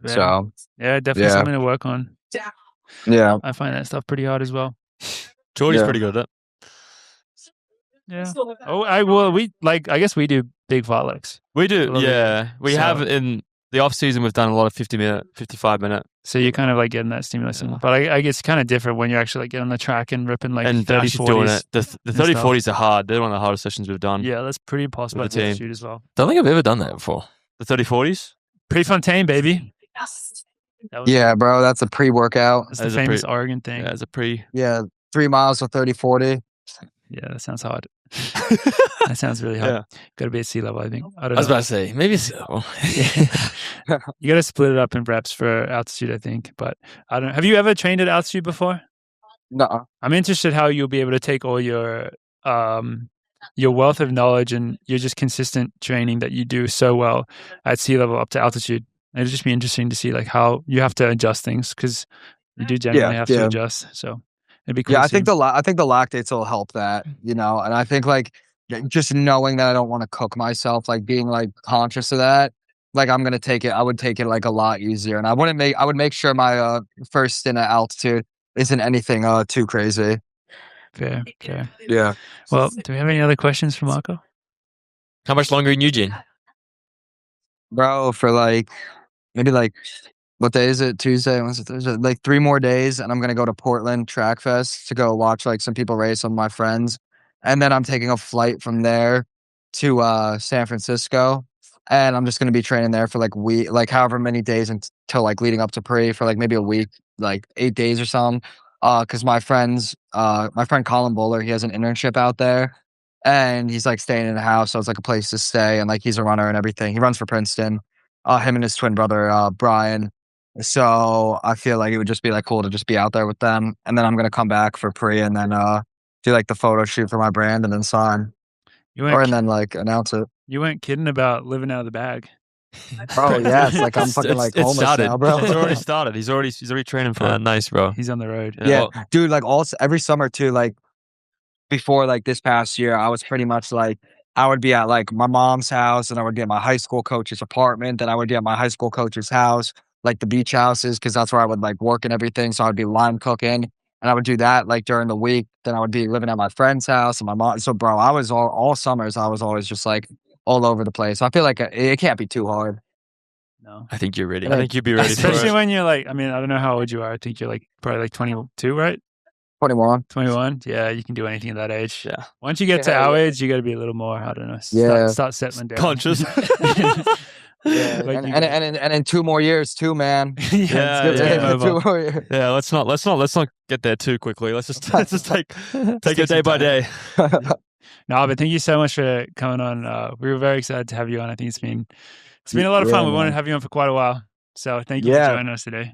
Yeah. So yeah, definitely something to work on. Yeah. I find that stuff pretty hard as well. Jordy's pretty good at that. Yeah. Oh, I guess we do big fartleks. We do, yeah. We have in the off season, we've done a lot of 50-minute, 55-minute. So you're kind of like getting that stimulus. Yeah. But I guess it's kind of different when you're actually like getting on the track and ripping like 30-40s. Doing it. The 30-40s are hard. They're one of the hardest sessions we've done. Yeah, that's pretty impossible with the team. To shoot as well. Don't think I've ever done that before. The 30-40s? Prefontaine, baby. Yeah, bro, that's a pre-workout. That's the famous Oregon thing. Yeah, it's a pre. Yeah, 3 miles or 30-40. Yeah, that sounds hard. That sounds really hard. Yeah. Got to be at sea level, I think. I was about to say, maybe sea level. You got to split it up in reps for altitude, I think. But I don't know. Have you ever trained at altitude before? No. I'm interested how you'll be able to take all your wealth of knowledge and your just consistent training that you do so well at sea level up to altitude. It'll just be interesting to see like how you have to adjust things, because you do generally have to adjust. So it'd be cool. Yeah, I think the lactates will help that, and I think like just knowing that I don't want to cook myself, like being like conscious of that, like I would take it like a lot easier, and I would make sure my first stint at altitude isn't anything too crazy. Fair. Yeah. Well, do we have any other questions for Marco? How much longer in Eugene? Bro, for like maybe like, what day is it? Tuesday? Wednesday, Thursday? Like 3 more days, and I'm going to go to Portland Track Fest to go watch like some people race with my friends. And then I'm taking a flight from there to San Francisco. And I'm just going to be training there for like however many days until like leading up to pre, for like maybe a week, like 8 days or something. Because my friend Colin Bowler, he has an internship out there, and he's like staying in a house. So it's like a place to stay, and like he's a runner and everything. He runs for Princeton. Him and his twin brother, Brian. So I feel like it would just be like cool to just be out there with them. And then I'm going to come back for pre, and then do like the photo shoot for my brand, and then sign. And then like announce it. You weren't kidding about living out of the bag. Bro, yes. Like I'm fucking like homeless now, bro. It's already started. He's already training for it. Nice, bro. He's on the road. Yeah, dude, like every summer too, like before like this past year, I was pretty much like, I would be at like my mom's house, and I would be at my high school coach's apartment. Then I would be at my high school coach's house, like the beach houses, because that's where I would like work and everything. So I'd be lime cooking, and I would do that like during the week. Then I would be living at my friend's house and my mom. So bro, I was all summers, I was always just like all over the place. I feel like it can't be too hard. No, I think you're ready. I think you'd be ready, especially when you're like, I mean, I don't know how old you are. I think you're like probably like 22, right? 21. 21. Yeah, you can do anything at that age. Yeah. Once you get to our age, you got to be a little more, I don't know, start settling down. Conscious. Yeah, like and in 2 more years too, man. Yeah. 2 more years. Yeah, let's not get there too quickly. Let's just take it day by day. No, but thank you so much for coming on. We were very excited to have you on. I think it's been a lot of fun. We wanted to have you on for quite a while. So thank you for joining us today.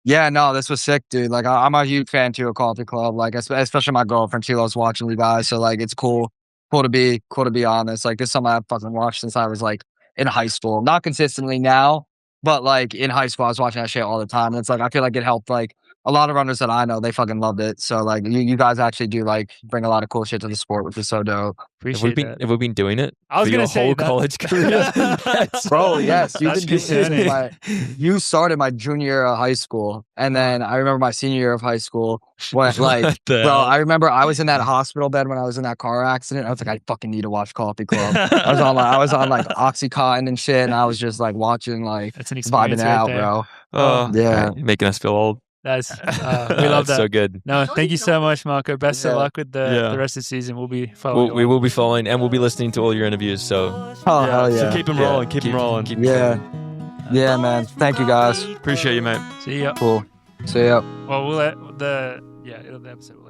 Yeah, no, this was sick, dude. Like I'm a huge fan too of Coffee Club. Like especially my girlfriend, she loves watching you guys. So like it's cool to be on this. Like this is something I've fucking watched since I was like in high school. Not consistently now, but like in high school I was watching that shit all the time. And it's like I feel like it helped like a lot of runners that I know, they fucking loved it. So like you guys actually do like bring a lot of cool shit to the sport, which is so dope. Have we been doing it? I was going to say whole that. college career? Bro, yes. That's You started my junior year of high school. And then I remember my senior year of high school when like, bro, I remember I was in that hospital bed when I was in that car accident. I was like, I fucking need to watch Coffee Club. I was on like OxyContin and shit. And I was just like watching, like vibing out, bro. Oh, yeah. Making us feel old. That's we love that. So good. No, thank you so much, Marco. Best of luck with the rest of the season. We'll be following. We will be following, and we'll be listening to all your interviews. So, hell yeah. So keep them rolling. Keep them rolling. Yeah, man. Thank you guys. Appreciate you, mate. See ya. Cool. See ya. Well, we'll let the episode.